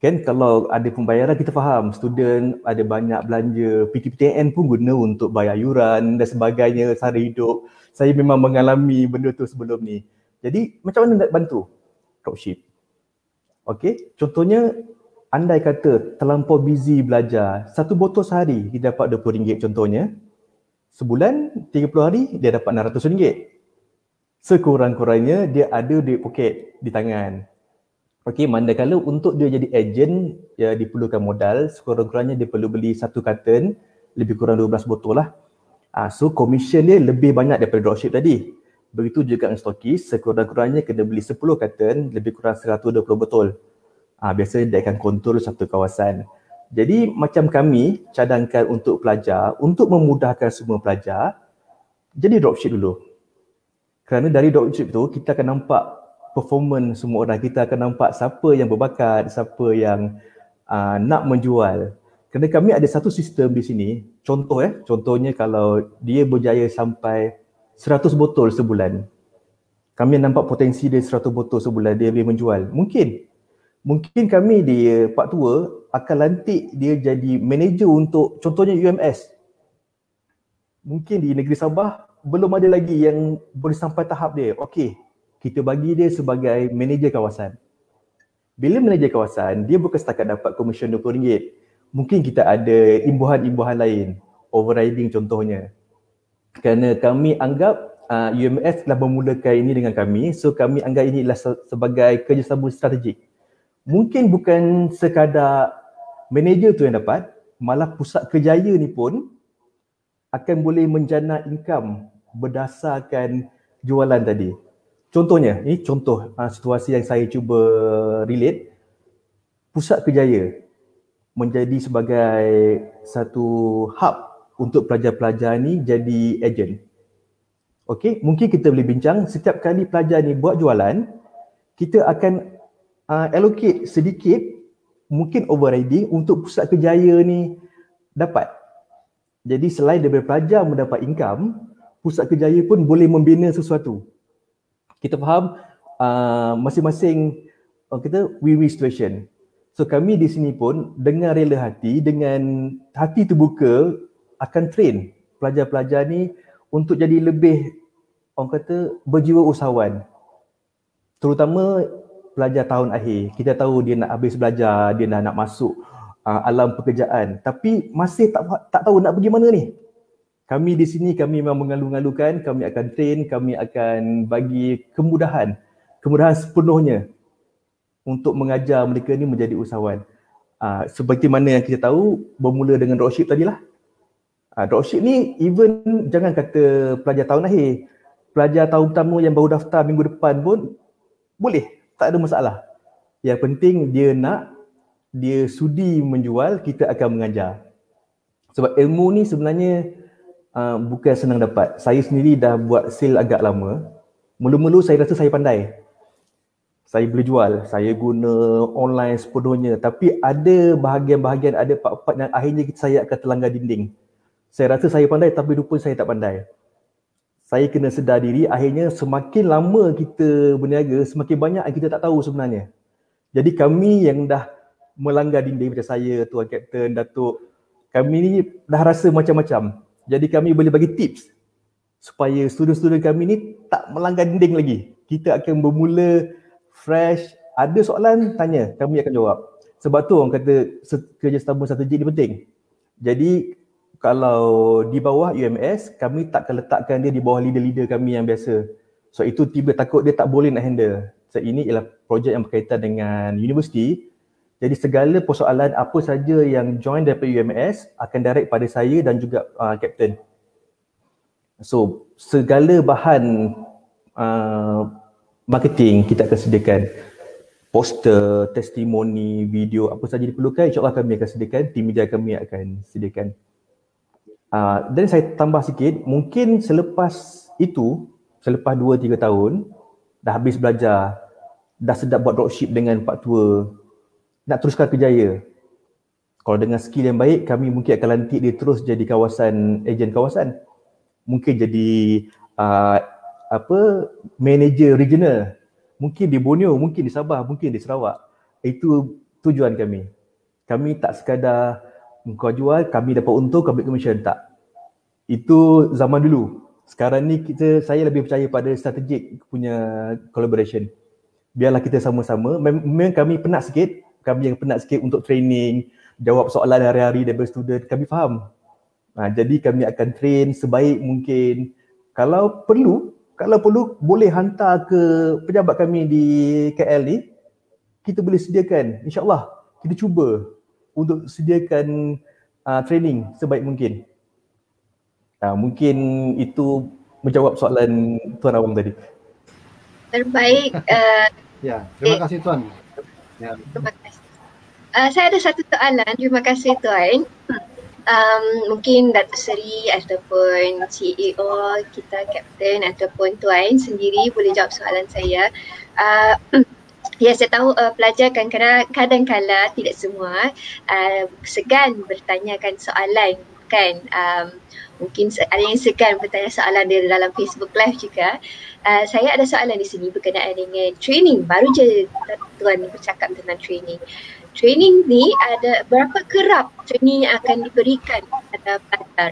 Kan kalau ada pembayaran kita faham, student ada banyak belanja, PTPTN pun guna untuk bayar yuran dan sebagainya, sara hidup. Saya memang mengalami benda tu sebelum ni. Jadi macam mana nak bantu dropship? Okey, contohnya andai kata terlampau busy belajar, satu botol sehari dia dapat RM20 contohnya. Sebulan 30 hari dia dapat RM600. Sekurang-kurangnya dia ada duit poket di tangan. Okey, manakala untuk dia jadi ejen, dia diperlukan modal. Sekurang-kurangnya dia perlu beli satu karton, lebih kurang 12 botol lah. So commission dia lebih banyak daripada dropship tadi. Begitu juga dengan stokis, sekurang-kurangnya kena beli 10 karton, lebih kurang 120 botol. Biasanya dia akan kontrol satu kawasan. Jadi macam kami cadangkan untuk pelajar, untuk memudahkan semua pelajar, jadi dropship dulu. Kerana dari dropship tu kita akan nampak performance semua orang, kita akan nampak siapa yang berbakat, siapa yang nak menjual. Kerana kami ada satu sistem di sini, contohnya kalau dia berjaya sampai 100 botol sebulan, kami nampak potensi dia 100 botol sebulan dia boleh menjual. Mungkin kami di Pak Tua akan lantik dia jadi manager untuk contohnya UMS. Mungkin di negeri Sabah belum ada lagi yang boleh sampai tahap dia. Okey, kita bagi dia sebagai manager kawasan. Bila manager kawasan, dia bukan setakat dapat komisen RM20. mungkin kita ada imbuhan-imbuhan lain, overriding contohnya. Kerana kami anggap UMS telah memulakan ini dengan kami, so kami anggap ini adalah sebagai kerjasama strategik. Mungkin bukan sekadar manager tu yang dapat, malah pusat kerjaya ni pun akan boleh menjana income berdasarkan jualan tadi. Contohnya, ini contoh situasi yang saya cuba relate. Pusat kerjaya menjadi sebagai satu hub untuk pelajar-pelajar ni jadi ejen. Okey, mungkin kita boleh bincang setiap kali pelajar ni buat jualan, kita akan allocate sedikit mungkin overriding untuk pusat kerjaya ni dapat. Jadi selain daripada pelajar mendapat income, pusat kerjaya pun boleh membina sesuatu. Kita faham masing-masing kita win-win situation. So kami di sini pun dengan rela hati, dengan hati terbuka akan train pelajar-pelajar ni untuk jadi lebih orang kata berjiwa usahawan. Terutama pelajar tahun akhir. Kita tahu dia nak habis belajar, dia nak masuk alam pekerjaan, tapi masih tak tahu nak pergi mana ni. Kami di sini kami memang mengalu-ngalukan, kami akan train, kami akan bagi kemudahan sepenuhnya untuk mengajar mereka ni menjadi usahawan. Seperti mana yang kita tahu bermula dengan dropship tadilah. Dropship ni even jangan kata pelajar tahun akhir, pelajar tahun pertama yang baru daftar minggu depan pun boleh, tak ada masalah. Yang penting dia sudi menjual, kita akan mengajar. Sebab ilmu ni sebenarnya bukan senang dapat. Saya sendiri dah buat sale agak lama. Mula-mula saya rasa saya pandai. Saya boleh jual, saya guna online sepenuhnya. Tapi ada bahagian-bahagian, ada part-part yang akhirnya saya akan terlanggar dinding. Saya rasa saya pandai tapi rupa saya tak pandai. Saya kena sedar diri, akhirnya semakin lama kita berniaga, semakin banyak yang kita tak tahu sebenarnya. Jadi kami yang dah melanggar dinding macam saya, Tuan Kapten, Datuk, kami ni dah rasa macam-macam. Jadi kami boleh bagi tips supaya student-student kami ni tak melanggar dinding lagi. Kita akan bermula fresh, ada soalan tanya, kami akan jawab. Sebab tu orang kata kerjasama strategik ni penting. Jadi kalau di bawah UMS, kami takkan letakkan dia di bawah leader-leader kami yang biasa. So itu tiba takut dia tak boleh nak handle. So ini ialah projek yang berkaitan dengan universiti. Jadi segala persoalan apa saja yang join daripada UMS akan direct pada saya dan juga Kapten. So segala bahan marketing kita akan sediakan. Poster, testimoni, video, apa saja diperlukan, insyaAllah kami akan sediakan, tim media kami akan sediakan. Dan saya tambah sikit, mungkin selepas itu, selepas 2-3 tahun, dah habis belajar, dah sedap buat dropship dengan Pak Tua, nak teruskan kerjaya. Kalau dengan skill yang baik, kami mungkin akan lantik dia terus jadi ejen kawasan. Mungkin jadi manager regional. Mungkin di Borneo, mungkin di Sabah, mungkin di Sarawak. Itu tujuan kami. Kami tak sekadar kau jual, kami dapat untung, kami commission, tak. Itu zaman dulu. Sekarang ni saya lebih percaya pada strategik punya collaboration. Biarlah kita sama-sama, memang kami penat sikit, kami yang penat sikit untuk training, jawab soalan hari-hari daripada student, kami faham. Jadi kami akan train sebaik mungkin. Kalau perlu boleh hantar ke pejabat kami di KL ni, kita boleh sediakan, insyaAllah kita cuba untuk sediakan training sebaik mungkin. Mungkin itu menjawab soalan Tuan Awang tadi. Terbaik. Ya, terima kasih Tuan. Ya. Terima kasih. Saya ada satu soalan. Terima kasih Tuan. Mungkin Datuk Seri ataupun CEO kita, Kapten ataupun Tuan sendiri boleh jawab soalan saya. Ya, saya tahu pelajar kadang-kala tidak semua segan bertanyakan soalan, kan? Mungkin ada yang segan bertanya soalan dia dalam Facebook Live juga. Saya ada soalan di sini berkenaan dengan training. Baru je Tuan bercakap tentang training. Training ni ada berapa kerap training yang akan diberikan kepada pelajar?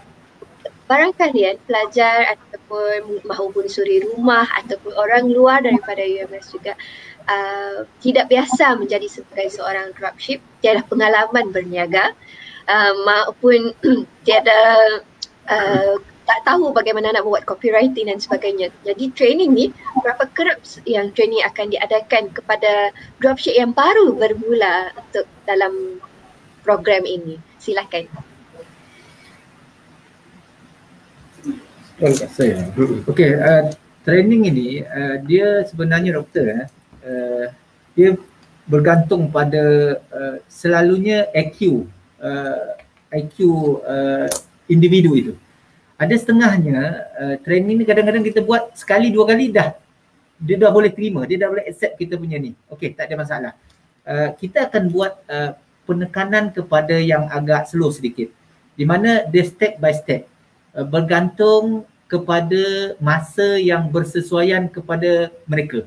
Barangkali pelajar ataupun mahu suri rumah ataupun orang luar daripada UMS juga tidak biasa menjadi sebagai seorang dropship, tiada pengalaman berniaga. maupun tiada tak tahu bagaimana nak buat copywriting dan sebagainya. Jadi training ni berapa kerap yang training akan diadakan kepada dropship yang baru bermula untuk dalam program ini? Silakan. Saya. Okey, training ini dia sebenarnya doktor dia bergantung pada selalunya IQ individu itu. Ada setengahnya training ni kadang-kadang kita buat sekali dua kali dia dah boleh terima, dia dah boleh accept kita punya ni. Okey, tak ada masalah. Kita akan buat penekanan kepada yang agak slow sedikit, di mana dia step by step, bergantung kepada masa yang bersesuaian kepada mereka.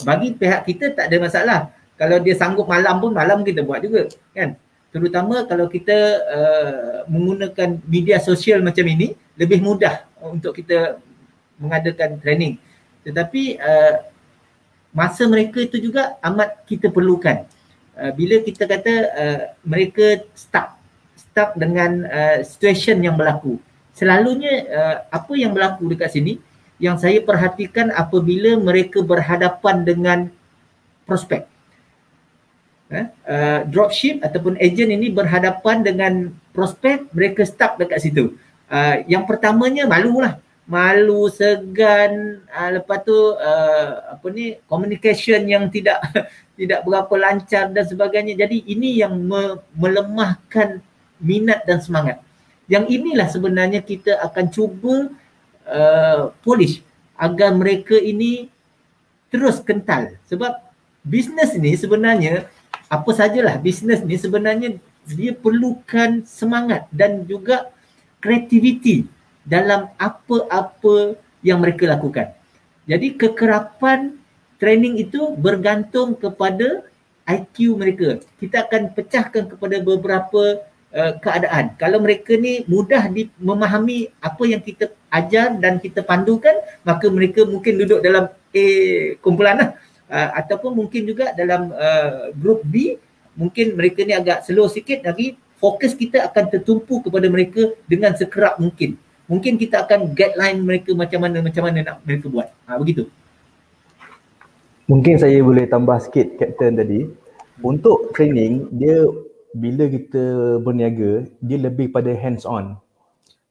Bagi pihak kita tak ada masalah. Kalau dia sanggup malam pun malam kita buat juga, kan? Terutama kalau kita menggunakan media sosial macam ini, lebih mudah untuk kita mengadakan training. Tetapi masa mereka itu juga amat kita perlukan. Bila kita kata mereka stuck dengan situasi yang berlaku. Selalunya apa yang berlaku dekat sini, yang saya perhatikan apabila mereka berhadapan dengan prospek. Dropship ataupun agent ini berhadapan dengan prospek, mereka stuck dekat situ. Yang pertamanya malu, segan, lepas tu communication yang tidak berapa lancar dan sebagainya. Jadi ini yang melemahkan minat dan semangat. Yang inilah sebenarnya kita akan cuba polish agar mereka ini terus kental. Sebab bisnes ni sebenarnya, apa sajalah bisnes ni sebenarnya dia perlukan semangat dan juga kreativiti dalam apa-apa yang mereka lakukan. Jadi kekerapan training itu bergantung kepada IQ mereka. Kita akan pecahkan kepada beberapa keadaan. Kalau mereka ni mudah memahami apa yang kita ajar dan kita pandukan, maka mereka mungkin duduk dalam kumpulan lah. Ataupun mungkin juga dalam grup B, mungkin mereka ni agak slow sikit lagi, fokus kita akan tertumpu kepada mereka dengan sekerap mungkin. Mungkin kita akan guideline mereka macam mana nak mereka buat. Begitu. Mungkin saya boleh tambah sikit Captain tadi. Untuk training, dia bila kita berniaga, dia lebih pada hands on.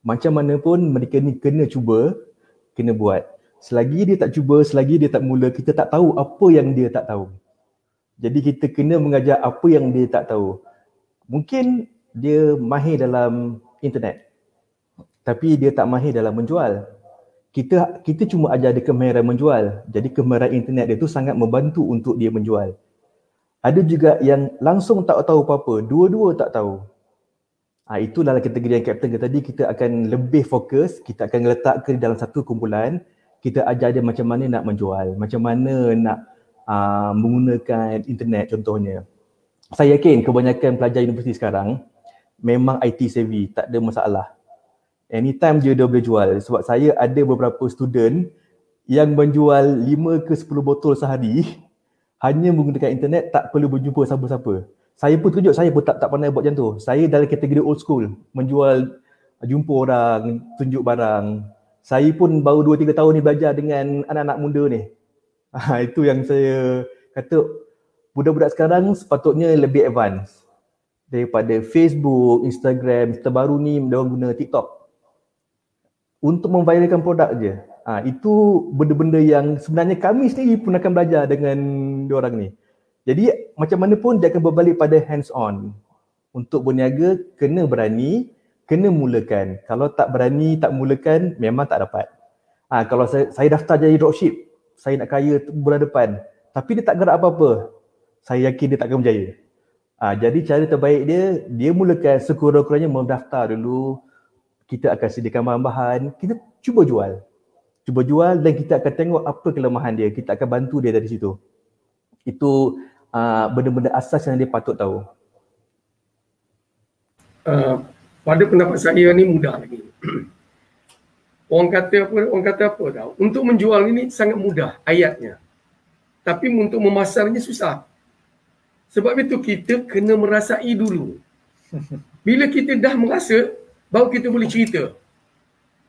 Macam mana pun mereka ni kena cuba, kena buat. Selagi dia tak cuba, selagi dia tak mula, kita tak tahu apa yang dia tak tahu. Jadi kita kena mengajar apa yang dia tak tahu. Mungkin dia mahir dalam internet, tapi dia tak mahir dalam menjual. Kita cuma ajar dia kemahiran menjual. Jadi kemahiran internet dia tu sangat membantu untuk dia menjual. Ada juga yang langsung tak tahu apa-apa, dua-dua tak tahu. Itulah kategori yang Captain kata tadi, kita akan lebih fokus, kita akan letakkan dalam satu kumpulan. Kita ajar dia macam mana nak menjual, macam mana nak menggunakan internet contohnya. Saya yakin kebanyakan pelajar universiti sekarang memang IT savvy, tak ada masalah. Anytime dia boleh jual. Sebab saya ada beberapa student yang menjual 5 ke 10 botol sehari hanya menggunakan internet, tak perlu berjumpa siapa-siapa. Saya pun terkejut, saya pun tak pandai buat macam tu. Saya dalam kategori old school, menjual, jumpa orang, tunjuk barang. Saya pun baru 2-3 tahun ni belajar dengan anak-anak muda ni. Itu yang saya kata, budak-budak sekarang sepatutnya lebih advance daripada Facebook, Instagram, terbaru ni mereka guna TikTok untuk memviralkan produk je. Itu benda-benda yang sebenarnya kami sendiri pun akan belajar dengan diorang ni. Jadi macam mana pun dia akan berbalik pada hands on. Untuk berniaga kena berani, kena mulakan. Kalau tak berani, tak mulakan, memang tak dapat. Kalau saya daftar jadi dropship, saya nak kaya bulan depan, tapi dia tak gerak apa-apa, saya yakin dia tak akan berjaya. Jadi cara terbaik dia mulakan sekurang-kurangnya mendaftar dulu. Kita akan sediakan bahan-bahan, kita cuba jual dan kita akan tengok apa kelemahan dia, kita akan bantu dia dari situ. Itu benda-benda asas yang dia patut tahu. Pada pendapat saya ni mudah lagi. Orang kata apa tau? Untuk menjual ini sangat mudah ayatnya. Tapi untuk memasarnya susah. Sebab itu kita kena merasai dulu. Bila kita dah merasa, baru kita boleh cerita.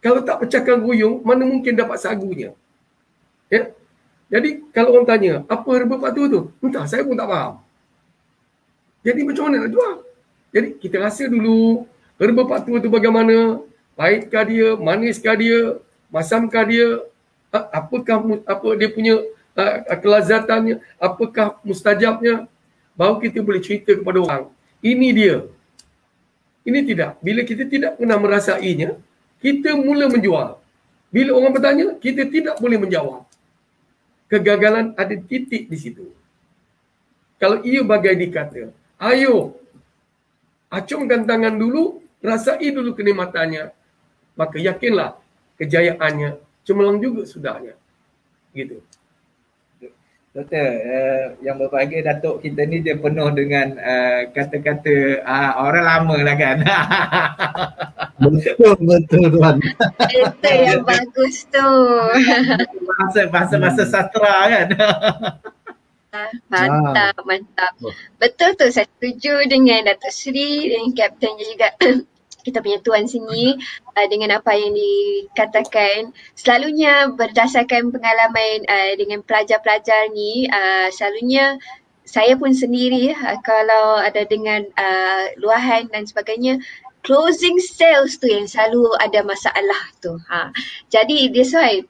Kalau tak pecahkan guyung, mana mungkin dapat sagunya. Ya? Jadi kalau orang tanya, apa herba Pak Tua tu? Entah, saya pun tak faham. Jadi macam mana nak jual? Jadi kita rasa dulu, herba Pak Tua tu bagaimana? Pahitkah dia? Maniskah dia? Masamkah dia? Apakah dia punya kelazatannya? Apakah mustajabnya? Baru kita boleh cerita kepada orang. Ini dia. Ini tidak. Bila kita tidak pernah merasainya, kita mula menjual. Bila orang bertanya, kita tidak boleh menjawab. Kegagalan ada titik di situ. Kalau ia bagai dikata, ayo, acungkan tangan dulu, rasai dulu kenikmatannya, maka yakinlah kejayaannya cemerlang juga sudahnya. Gitu. Doktor, yang berbahagia Datuk kita ni dia penuh dengan kata-kata orang lama lah kan. Betul tuan. Itu yang bagus tu. Bahasa sastra kan. Mantap. Betul tu, saya setuju dengan Datuk Sri dan Kaptennya juga. Kita punya tuan sini dengan apa yang dikatakan, selalunya berdasarkan pengalaman dengan pelajar-pelajar ni, selalunya saya pun sendiri kalau ada dengan luahan dan sebagainya, closing sales tu yang selalu ada masalah tu. Jadi that's why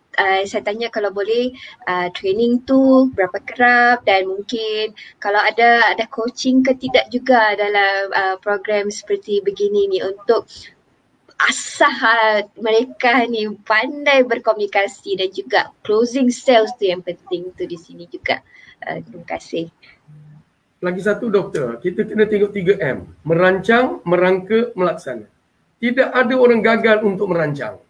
saya tanya kalau boleh training tu berapa kerap, dan mungkin kalau ada coaching ke tidak juga dalam program seperti begini ni untuk asah mereka ni pandai berkomunikasi dan juga closing sales tu yang penting tu di sini juga. Terima kasih. Lagi satu doktor, kita kena tengok 3M. Merancang, merangka, melaksana. Tidak ada orang gagal untuk merancang.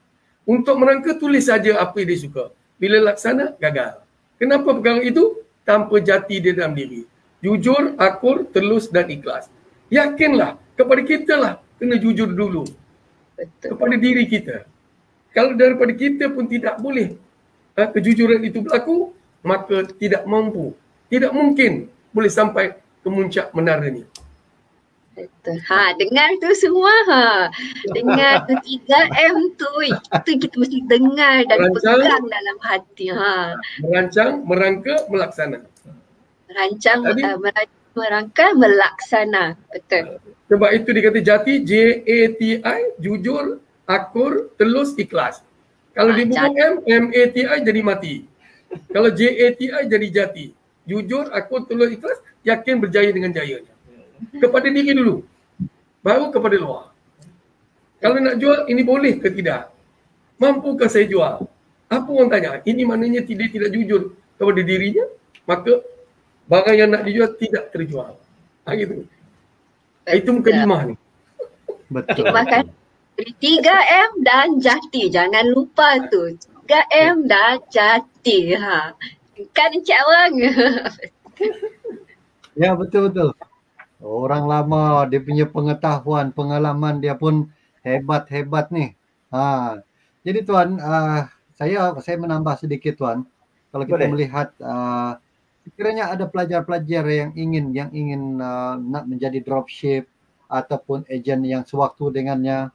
Untuk merangka, tulis saja apa yang dia suka. Bila laksana, gagal. Kenapa perkara itu? Tanpa jati dia dalam diri. Jujur, akur, telus dan ikhlas. Yakinlah, kepada kita lah kena jujur dulu. Betul. Kepada diri kita. Kalau daripada kita pun tidak boleh kejujuran itu berlaku, maka tidak mampu. Tidak mungkin boleh sampai ke muncak menara ni. Betul. Dengar tu semua. Dengar tu 3M tu. Itu kita mesti dengar dan pegang dalam hati. Merancang, merangka, melaksana. Merancang, merangka, melaksana. Betul. Sebab itu dikata jati, J-A-T-I, jujur, akur, telus, ikhlas. Kalau di buku M, M-A-T-I jadi mati. Kalau J-A-T-I jadi jati. Jujur, akur, telus, ikhlas, yakin berjaya dengan jayanya. Kepada diri dulu, baru kepada luar. Kalau nak jual, ini boleh ke tidak? Mampukah saya jual? Apa orang tanya? Ini maknanya tidak jujur kepada dirinya, maka barang yang nak dijual tidak terjual. Gitu. Itu mukadimah ni. Betul. Terima kasih. 3M dan jati. Jangan lupa tu. 3M dan jati. Kan Encik Awang. Ya, betul. Orang lama dia punya pengetahuan, pengalaman dia pun hebat nih. Jadi tuan, saya menambah sedikit tuan. Kalau kita melihat sekiranya ada pelajar-pelajar yang ingin nak menjadi dropship ataupun ejen yang sewaktu dengannya,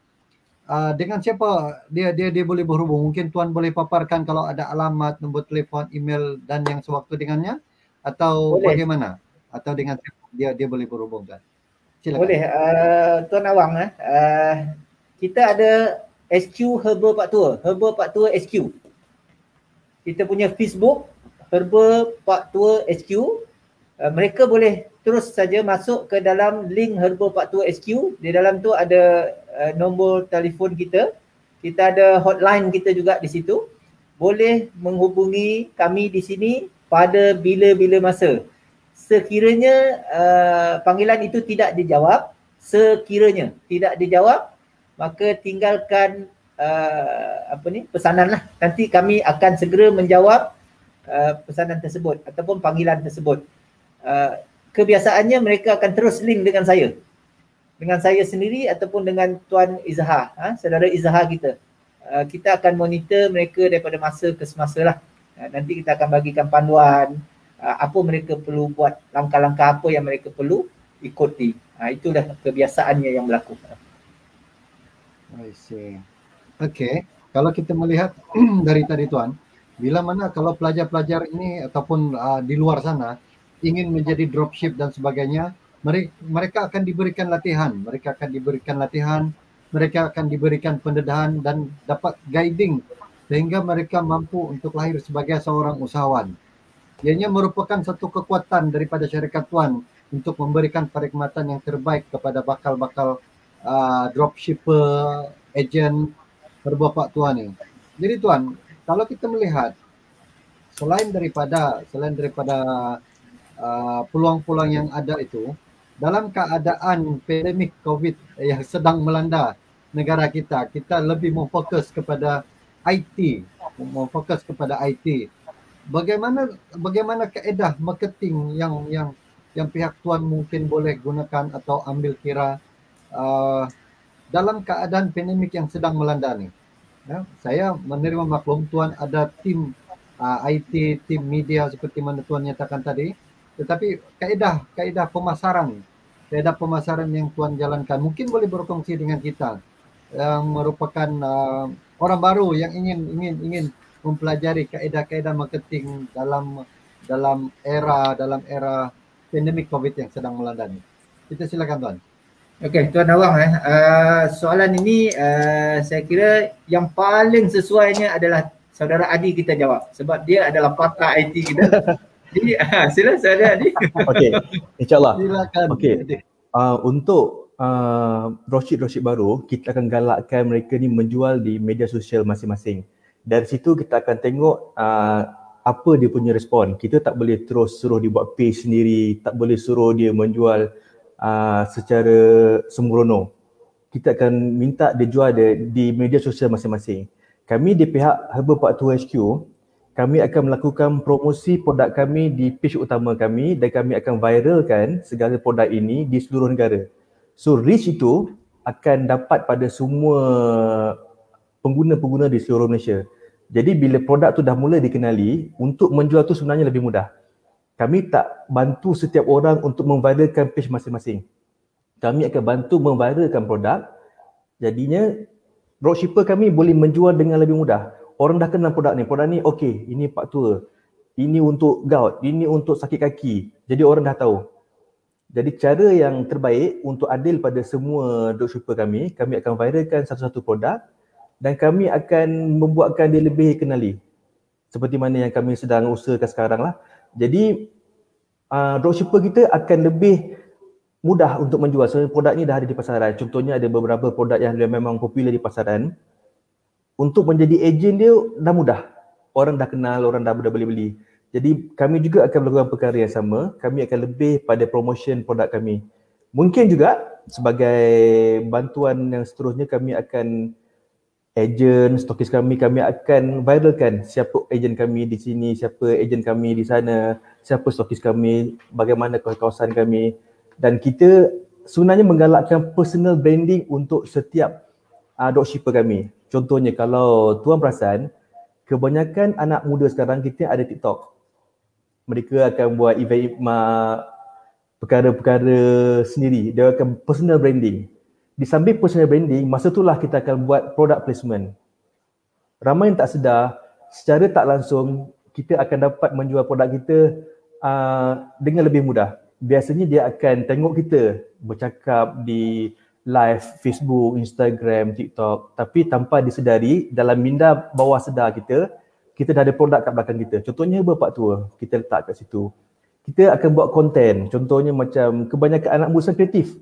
dengan siapa dia boleh berhubung? Mungkin tuan boleh paparkan kalau ada alamat, nombor telefon, email dan yang sewaktu dengannya, atau bagaimana? Atau dengan siapa dia boleh berhubungkan? Silakan. Boleh. Tuan Awang, kita ada SQ Herba Pak Tua, Herba Pak Tua SQ. Kita punya Facebook Herba Pak Tua SQ. Mereka boleh terus saja masuk ke dalam link Herba Pak Tua SQ. Di dalam tu ada nombor telefon kita. Kita ada hotline kita juga di situ. Boleh menghubungi kami di sini pada bila-bila masa. Sekiranya panggilan itu tidak dijawab, maka tinggalkan pesanan lah. Nanti kami akan segera menjawab pesanan tersebut ataupun panggilan tersebut. Kebiasaannya mereka akan terus link dengan saya sendiri ataupun dengan Tuan Izhar, saudara Izhar kita. Kita akan monitor mereka daripada masa ke semasa lah. Nanti kita akan bagikan panduan apa mereka perlu buat, langkah-langkah apa yang mereka perlu ikuti. Itulah kebiasaannya yang berlaku. I see. Okay, kalau kita melihat dari tadi Tuan, bila mana kalau pelajar-pelajar ini ataupun di luar sana ingin menjadi dropship dan sebagainya, mereka akan diberikan latihan, mereka akan diberikan pendedahan dan dapat guiding sehingga mereka mampu untuk lahir sebagai seorang usahawan. Ianya merupakan satu kekuatan daripada syarikat Tuan untuk memberikan perkhidmatan yang terbaik kepada bakal-bakal dropshipper, agent, Pak Tuan ni. Jadi Tuan, kalau kita melihat selain daripada peluang-peluang yang ada itu, dalam keadaan pandemik COVID yang sedang melanda negara kita, kita lebih memfokus kepada IT, Bagaimana kaedah marketing yang pihak Tuan mungkin boleh gunakan atau ambil kira dalam keadaan pandemik yang sedang melanda ni? Ya, saya menerima maklum Tuan ada tim IT, tim media seperti mana Tuan nyatakan tadi, tetapi kaedah pemasaran yang Tuan jalankan mungkin boleh berkongsi dengan kita yang merupakan orang baru yang ingin mempelajari kaedah-kaedah marketing dalam era pandemik COVID yang sedang melanda ni. Kita silakan Tuan. Okey, Tuan Awang, soalan ini saya kira yang paling sesuainya adalah saudara Adi kita jawab sebab dia adalah pakar IT kita. Jadi sila saudara Adi. Okey, insyaAllah. Silakan. Okey, untuk dropship baru, kita akan galakkan mereka ni menjual di media sosial masing-masing. Dari situ kita akan tengok apa dia punya respon. Kita tak boleh terus suruh dia buat page sendiri, tak boleh suruh dia menjual secara sembrono. Kita akan minta dia jual di media sosial masing-masing. Kami di pihak Herbal Pak Tua HQ, kami akan melakukan promosi produk kami di page utama kami dan kami akan viralkan segala produk ini di seluruh negara. So reach itu akan dapat pada semua pengguna-pengguna di seluruh Malaysia. Jadi bila produk tu dah mula dikenali, untuk menjual tu sebenarnya lebih mudah. Kami tak bantu setiap orang untuk memviralkan page masing-masing. Kami akan bantu memviralkan produk. Jadinya dropshipper kami boleh menjual dengan lebih mudah. Orang dah kenal produk ni okey, ini Pak Tua. Ini untuk gout, ini untuk sakit kaki. Jadi orang dah tahu. Jadi cara yang terbaik untuk adil pada semua dropshipper kami akan viralkan satu-satu produk dan kami akan membuatkan dia lebih kenali. Seperti mana yang kami sedang usahakan sekarang lah. Jadi dropshipper kita akan lebih mudah untuk menjual. Sebab produk ni dah ada di pasaran. Contohnya ada beberapa produk yang memang popular di pasaran. Untuk menjadi ejen dia dah mudah. Orang dah kenal, orang dah boleh beli. Jadi kami juga akan melakukan perkara yang sama. Kami akan lebih pada promotion produk kami. Mungkin juga sebagai bantuan yang seterusnya kami akan ejen, stokis kami akan viralkan siapa ejen kami di sini, siapa ejen kami di sana, siapa stokis kami, bagaimana kawasan kami. Dan kita sebenarnya menggalakkan personal branding untuk setiap dropshipper kami. Contohnya kalau Tuan perasan, kebanyakan anak muda sekarang kita ada TikTok. Mereka akan buat event perkara-perkara sendiri. Dia akan personal branding. Di samping personal branding, masa itulah kita akan buat product placement. Ramai yang tak sedar, secara tak langsung kita akan dapat menjual produk kita dengan lebih mudah. Biasanya dia akan tengok kita bercakap di live Facebook, Instagram, TikTok, tapi tanpa disedari dalam minda bawah sedar kita dah ada produk kat belakang kita. Contohnya Bapak Tua, kita letak kat situ. Kita akan buat konten, contohnya macam kebanyakan anak muda kreatif.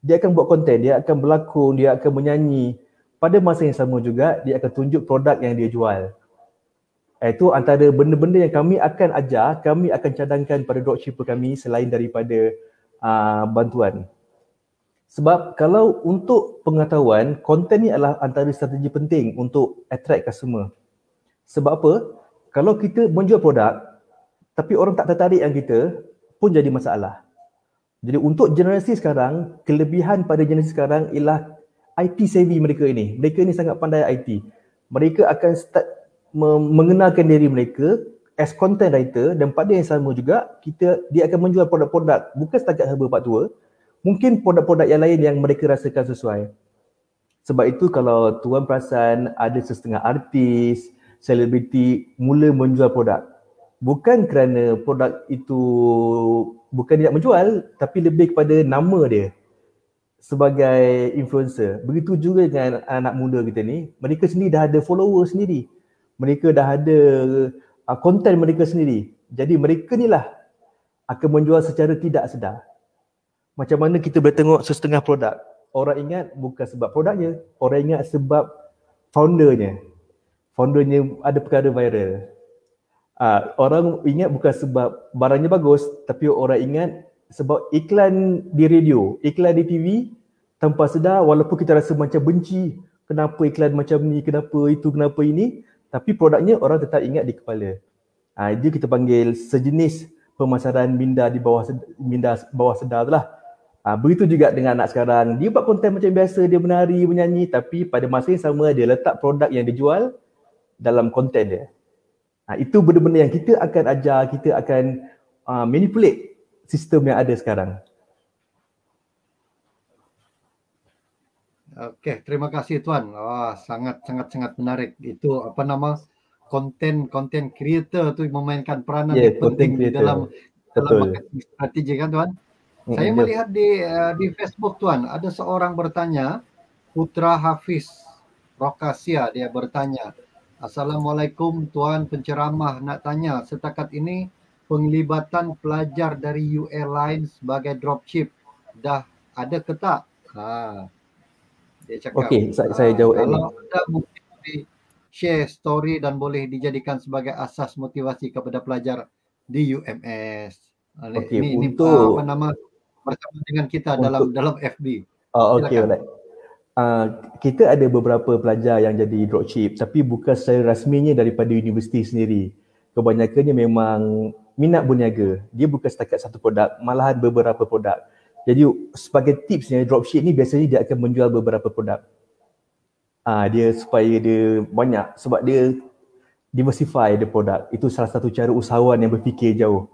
Dia akan buat konten, dia akan berlakon, dia akan menyanyi. Pada masa yang sama juga, dia akan tunjuk produk yang dia jual. Itu antara benda-benda yang kami akan ajar, kami akan cadangkan pada dropshipper kami selain daripada bantuan. Sebab kalau untuk pengetahuan, konten ni adalah antara strategi penting untuk attract customer. Sebab apa? Kalau kita menjual produk, tapi orang tak tertarik yang kita, pun jadi masalah. Jadi untuk generasi sekarang, kelebihan pada generasi sekarang ialah IT savvy mereka ini. Mereka ni sangat pandai IT. Mereka akan start mengenalkan diri mereka as content writer dan pada yang sama juga dia akan menjual produk-produk bukan setakat Herbal Pak Tua mungkin produk-produk yang lain yang mereka rasakan sesuai. Sebab itu kalau tuan perasan ada setengah artis, selebriti mula menjual produk, bukan kerana produk itu bukan dia nak menjual, tapi lebih kepada nama dia sebagai influencer. Begitu juga dengan anak muda kita ni, mereka sendiri dah ada follower sendiri. Mereka dah ada konten mereka sendiri. Jadi mereka ni lah akan menjual secara tidak sedar. Macam mana kita boleh tengok setengah produk, orang ingat bukan sebab produknya, orang ingat sebab foundernya. Foundernya ada perkara viral. Orang ingat bukan sebab barangnya bagus, tapi orang ingat sebab iklan di radio, iklan di TV, tanpa sedar walaupun kita rasa macam benci, kenapa iklan macam ni, kenapa itu, kenapa ini, tapi produknya orang tetap ingat di kepala. Dia kita panggil sejenis pemasaran minda di bawah sedar tu lah. Begitu juga dengan anak sekarang, dia buat konten macam biasa, dia menari, menyanyi, tapi pada masa yang sama dia letak produk yang dijual dalam konten dia. Itu benda-benda yang kita akan ajar, kita akan manipulate sistem yang ada sekarang. Okey, terima kasih Tuan. Sangat menarik. Itu konten creator tu memainkan peranan yang penting di dalam marketing strategi kan Tuan. Saya melihat di Facebook Tuan, ada seorang bertanya, Putra Hafiz Rokasia, dia bertanya, Assalamualaikum Tuan penceramah, nak tanya setakat ini penglibatan pelajar dari UA Line sebagai dropship dah ada ke tak? Dia cakap. Okey, saya jawab ini. Kalau ada mungkin boleh share story dan boleh dijadikan sebagai asas motivasi kepada pelajar di UMS. Okey, ini bersama dengan kita dalam FB. Okey, alright. Kita ada beberapa pelajar yang jadi dropship tapi bukan secara rasminya daripada universiti sendiri. Kebanyakannya memang minat berniaga. Dia bukan setakat satu produk, malahan beberapa produk. Jadi sebagai tipsnya, dropship ni biasanya dia akan menjual beberapa produk. Dia supaya dia banyak, sebab dia diversify the produk. Itu salah satu cara usahawan yang berfikir jauh.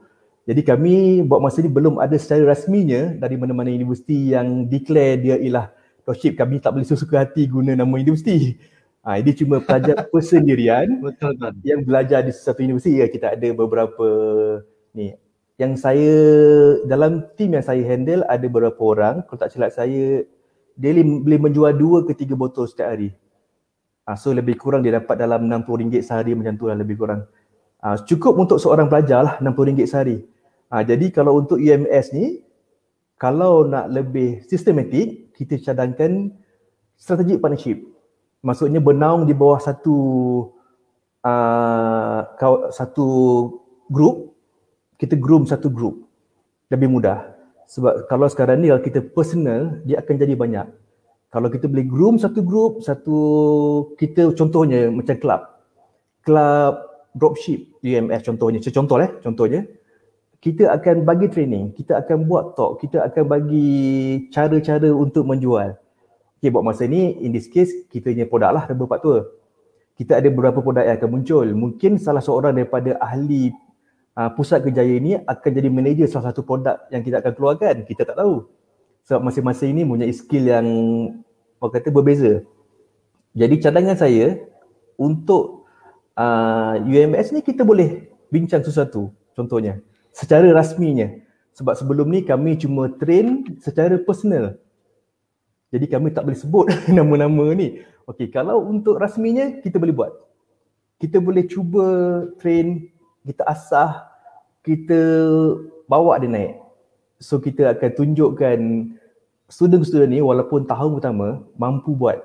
Jadi kami buat masa ni belum ada secara rasminya dari mana-mana universiti yang declare dia ialah dropship. Kami tak boleh suka hati guna nama universiti. Dia cuma pelajar persendirian. Betul kan? Yang belajar di satu universiti. Kita ada beberapa ni. Yang saya, dalam tim yang saya handle ada beberapa orang, kalau tak silap saya, dia boleh menjual 2 ke 3 botol setiap hari. So lebih kurang dia dapat dalam RM60 sehari macam tu lah lebih kurang. Cukup untuk seorang pelajar lah RM60 sehari. Jadi kalau untuk UMS ni, kalau nak lebih sistematik, kita cadangkan strategic partnership. Maksudnya bernaung di bawah satu group. Kita groom satu group, lebih mudah. Sebab kalau sekarang ni kalau kita personal, dia akan jadi banyak. Kalau kita boleh groom satu group, kita contohnya macam club dropship UMS contohnya, kita akan bagi training, kita akan buat talk, kita akan bagi cara-cara untuk menjual. Okay, buat masa ni, in this case, kita punya produk lah Rebel Pak Tua. Kita ada beberapa produk yang akan muncul. Mungkin salah seorang daripada ahli Pusat Kerjaya ini akan jadi manager salah satu produk yang kita akan keluarkan. Kita tak tahu. Sebab masing-masing ini mempunyai skill yang orang kata berbeza. Jadi cadangan saya untuk UMS ni kita boleh bincang sesuatu. Contohnya, secara rasminya. Sebab sebelum ni kami cuma train secara personal. Jadi kami tak boleh sebut nama-nama ni. Okey, kalau untuk rasminya kita boleh buat. Kita boleh cuba train, kita asah, kita bawa dia naik. So kita akan tunjukkan student-student ni walaupun tahun pertama mampu buat.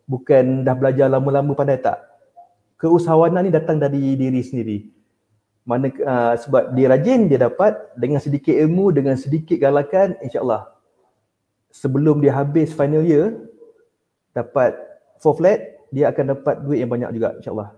Bukan dah belajar lama-lama pandai tak. Keusahawanan ni datang dari diri sendiri. Sebab dia rajin, dia dapat dengan sedikit ilmu, dengan sedikit galakan, insya-Allah sebelum dia habis final year dapat 4 flat, dia akan dapat duit yang banyak juga insya-Allah.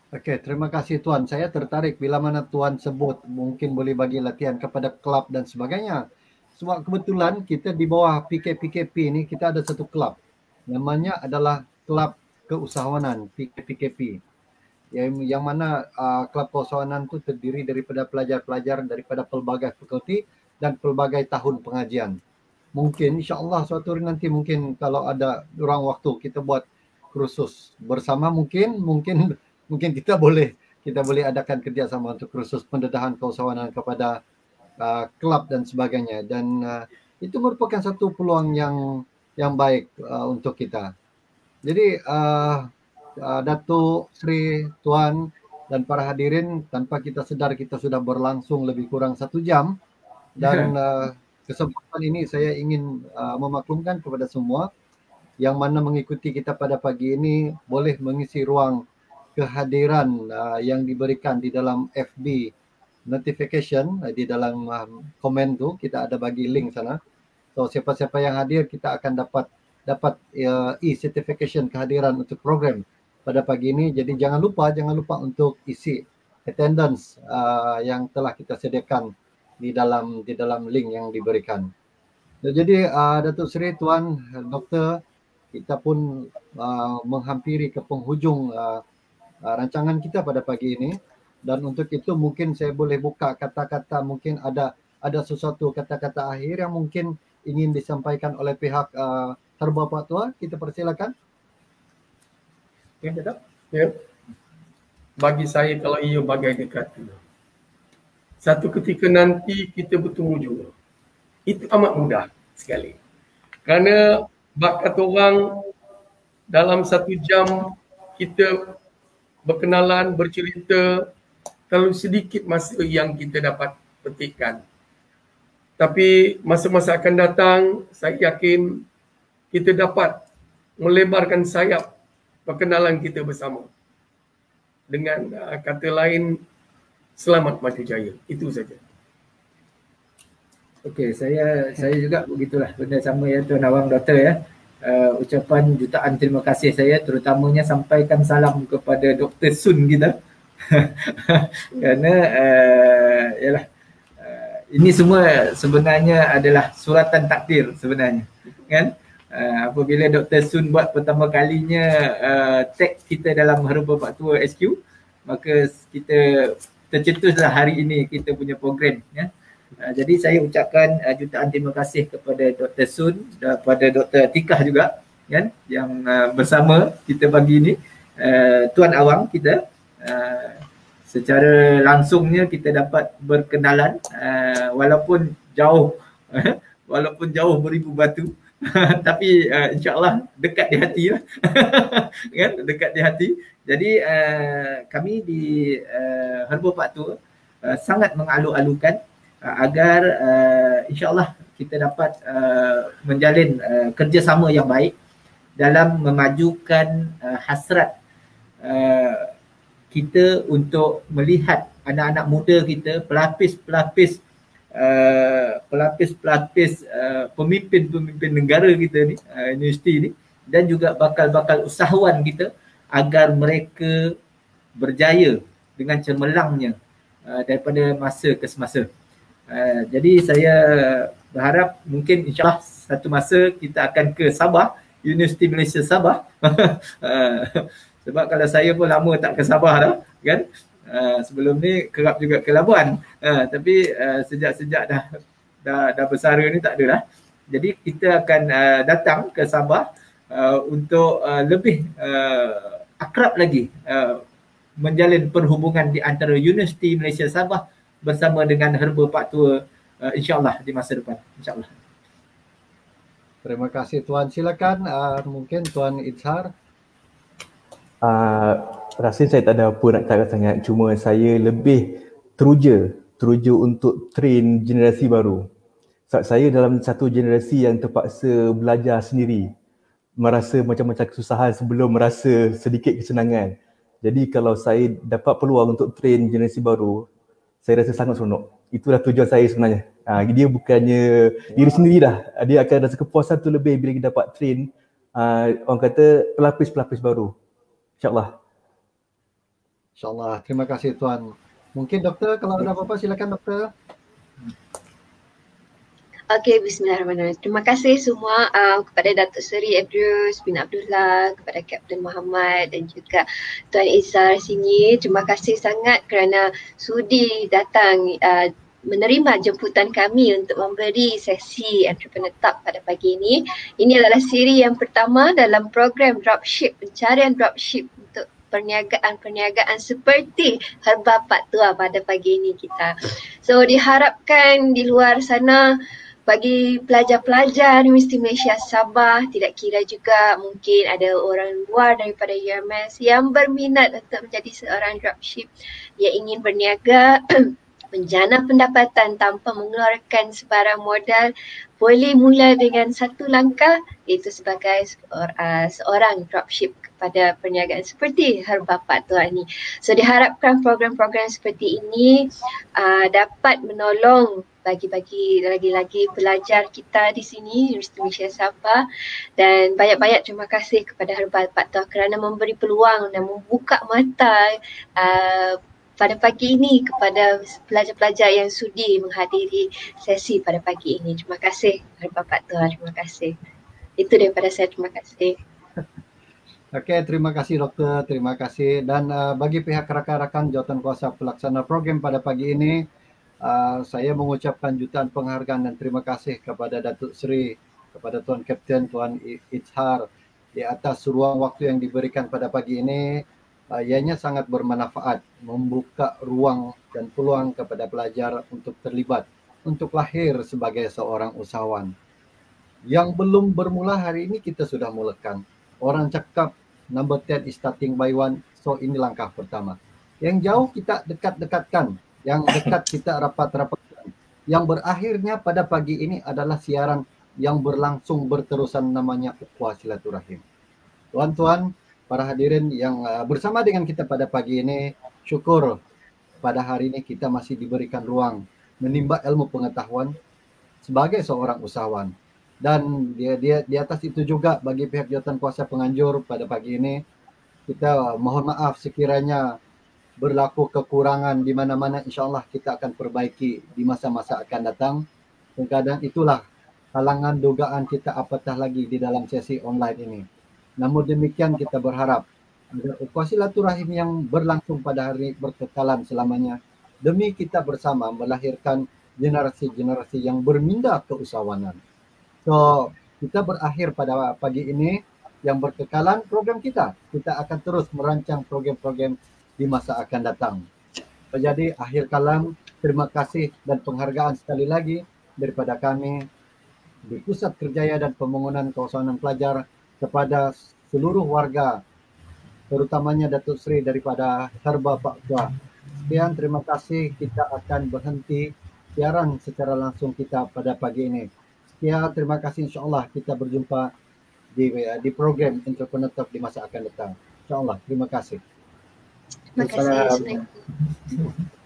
Okey, terima kasih Tuan. Saya tertarik bila mana Tuan sebut mungkin boleh bagi latihan kepada klub dan sebagainya. Sebab kebetulan kita di bawah PKPKP ni kita ada satu klub. Namanya adalah Klub Keusahawanan PKPKP. yang mana kelab keusahawanan itu terdiri daripada pelajar-pelajar daripada pelbagai fakulti dan pelbagai tahun pengajian. Mungkin insya-Allah suatu hari nanti mungkin kalau ada ruang waktu kita buat kursus bersama, mungkin kita boleh adakan kerjasama untuk kursus pendedahan keusahawanan kepada kelab dan sebagainya, dan itu merupakan satu peluang yang baik untuk kita. Jadi Datuk Sri, Tuan dan para hadirin, tanpa kita sedar kita sudah berlangsung lebih kurang 1 jam, dan kesempatan ini saya ingin memaklumkan kepada semua yang mana mengikuti kita pada pagi ini boleh mengisi ruang kehadiran yang diberikan di dalam FB notification, di dalam komen tu kita ada bagi link sana. So siapa-siapa yang hadir kita akan dapat e-certification kehadiran untuk program pada pagi ini. Jadi jangan lupa untuk isi attendance yang telah kita sediakan di dalam link yang diberikan. Jadi Datuk Seri, Tuan, Doktor, kita pun menghampiri ke penghujung rancangan kita pada pagi ini, dan untuk itu mungkin saya boleh buka kata-kata, mungkin ada sesuatu kata-kata akhir yang mungkin ingin disampaikan oleh pihak Herba Pak Tua. Kita persilakan. Ya. Bagi saya kalau ia bagai kata, satu ketika nanti kita bertemu juga. Itu amat mudah sekali. Kerana bak kata orang dalam 1 jam kita berkenalan, bercerita, terlalu sedikit masa yang kita dapat petikkan. Tapi masa-masa akan datang, saya yakin kita dapat melebarkan sayap perkenalan kita bersama. Dengan kata lain, selamat maju jaya. Itu saja. Okey, saya juga begitulah, benda sama ya Tuan Awang Doktor ya. Ucapan jutaan terima kasih saya terutamanya sampaikan salam kepada Dr. Sun kita. Kerana yalah, ini semua sebenarnya adalah suratan takdir sebenarnya, kan? Apabila Dr. Sun buat pertama kalinya tag kita dalam Herba Pak Tua SQ, maka kita tercetuslah hari ini kita punya program ya. Jadi saya ucapkan jutaan terima kasih kepada Dr. Sun dan kepada Dr. Atikah juga kan, yang bersama kita pagi ini. Tuan Awang kita secara langsungnya kita dapat berkenalan walaupun jauh walaupun jauh beribu batu tapi insya-Allah dekat di hati lah. Kan, dekat di hati. Jadi kami di Herba Pak Tua sangat mengalu-alukan agar insya-Allah kita dapat menjalin kerjasama yang baik dalam memajukan hasrat kita untuk melihat anak-anak muda kita, pelapis-pelapis pemimpin-pemimpin negara kita ni, universiti ni, dan juga bakal-bakal usahawan kita agar mereka berjaya dengan cemerlangnya daripada masa ke semasa. Jadi saya berharap mungkin insya-Allah satu masa kita akan ke Sabah, Universiti Malaysia Sabah. Sebab kalau saya pun lama tak ke Sabah dah kan. Sebelum ni kerap juga ke Labuan. Tapi sejak dah bersara ni tak adalah. Jadi kita akan datang ke Sabah untuk lebih akrab lagi menjalin perhubungan di antara Universiti Malaysia Sabah bersama dengan Herba Pak Tua insya-Allah di masa depan, insya-Allah. Terima kasih Tuan. Silakan mungkin Tuan Izhar. Rasa saya tak ada apa nak cakap sangat, cuma saya lebih teruja untuk train generasi baru. Sebab saya dalam satu generasi yang terpaksa belajar sendiri, merasa macam-macam kesusahan sebelum merasa sedikit kesenangan. Jadi kalau saya dapat peluang untuk train generasi baru, saya rasa sangat seronok. Itulah tujuan saya sebenarnya. Dia bukannya diri sendiri dah. Dia akan rasa kepuasan tu lebih bila kita dapat train orang kata pelapis-pelapis baru. InsyaAllah. InsyaAllah. Terima kasih Tuan. Mungkin Doktor kalau ada apa-apa silakan Doktor. Okey, bismillahirrahmanirrahim. Terima kasih semua kepada Datuk Seri Idrus bin Abdullah, kepada Kapten Muhammad dan juga Tuan Izzar sini. Terima kasih sangat kerana sudi datang menerima jemputan kami untuk memberi sesi Entrepreneur Talk pada pagi ini. Ini adalah siri yang pertama dalam program Dropship, pencarian dropship untuk perniagaan seperti Herba Pak Tua pada pagi ini kita. So diharapkan di luar sana bagi pelajar-pelajar Universiti Malaysia Sabah, tidak kira juga mungkin ada orang luar daripada UMS yang berminat untuk menjadi seorang dropship yang ingin berniaga menjana pendapatan tanpa mengeluarkan sebarang modal, boleh mula dengan satu langkah, iaitu sebagai seorang dropship kepada perniagaan seperti Herba Pak Tua ni. So diharapkan program-program seperti ini dapat menolong bagi lagi-lagi pelajar kita di sini Universiti Malaysia Sabah, dan banyak-banyak terima kasih kepada Herba Pak Tua kerana memberi peluang dan membuka mata pada pagi ini kepada pelajar-pelajar yang sudi menghadiri sesi pada pagi ini. Terima kasih Herba Pak Tua, terima kasih. Itu daripada saya, terima kasih. Okey, terima kasih Doktor, terima kasih. Dan bagi pihak rakan-rakan Jawatankuasa Pelaksana Program pada pagi ini, saya mengucapkan jutaan penghargaan dan terima kasih kepada Datuk Seri, kepada Tuan Kapten, Tuan Izzar di atas ruang waktu yang diberikan pada pagi ini. Ianya sangat bermanfaat, membuka ruang dan peluang kepada pelajar untuk terlibat, untuk lahir sebagai seorang usahawan. Yang belum bermula hari ini kita sudah mulakan. Orang cakap number 10 is starting by one, so ini langkah pertama. Yang jauh kita dekat-dekatkan, yang dekat kita rapat-rapatkan. Yang berakhirnya pada pagi ini adalah siaran yang berlangsung berterusan, namanya Ukhuwah Silaturahim. Tuan-tuan, para hadirin yang bersama dengan kita pada pagi ini, syukur pada hari ini kita masih diberikan ruang menimba ilmu pengetahuan sebagai seorang usahawan. Dan di atas itu juga bagi pihak Jawatankuasa Penganjur pada pagi ini, kita mohon maaf sekiranya berlaku kekurangan di mana-mana, insya-Allah kita akan perbaiki di masa-masa akan datang. Terkadang itulah halangan dugaan kita, apatah lagi di dalam sesi online ini. Namun demikian kita berharap agar Ukhuwah Silaturahim yang berlangsung pada hari berkekalan selamanya demi kita bersama melahirkan generasi-generasi yang berminda keusahawanan. So, kita berakhir pada pagi ini yang berkekalan program kita. Kita akan terus merancang program-program di masa akan datang. Jadi akhir kalam, terima kasih dan penghargaan sekali lagi daripada kami di Pusat Kerjaya dan Pembangunan Keusahawanan Pelajar kepada seluruh warga, terutamanya Datuk Seri daripada Herba Pak Tua. Sekian, terima kasih. Kita akan berhenti siaran secara langsung kita pada pagi ini. Sekian, terima kasih. InsyaAllah kita berjumpa di program Entrepreneur Talk di masa akan datang. InsyaAllah, terima kasih. Terima kasih. Assalamualaikum.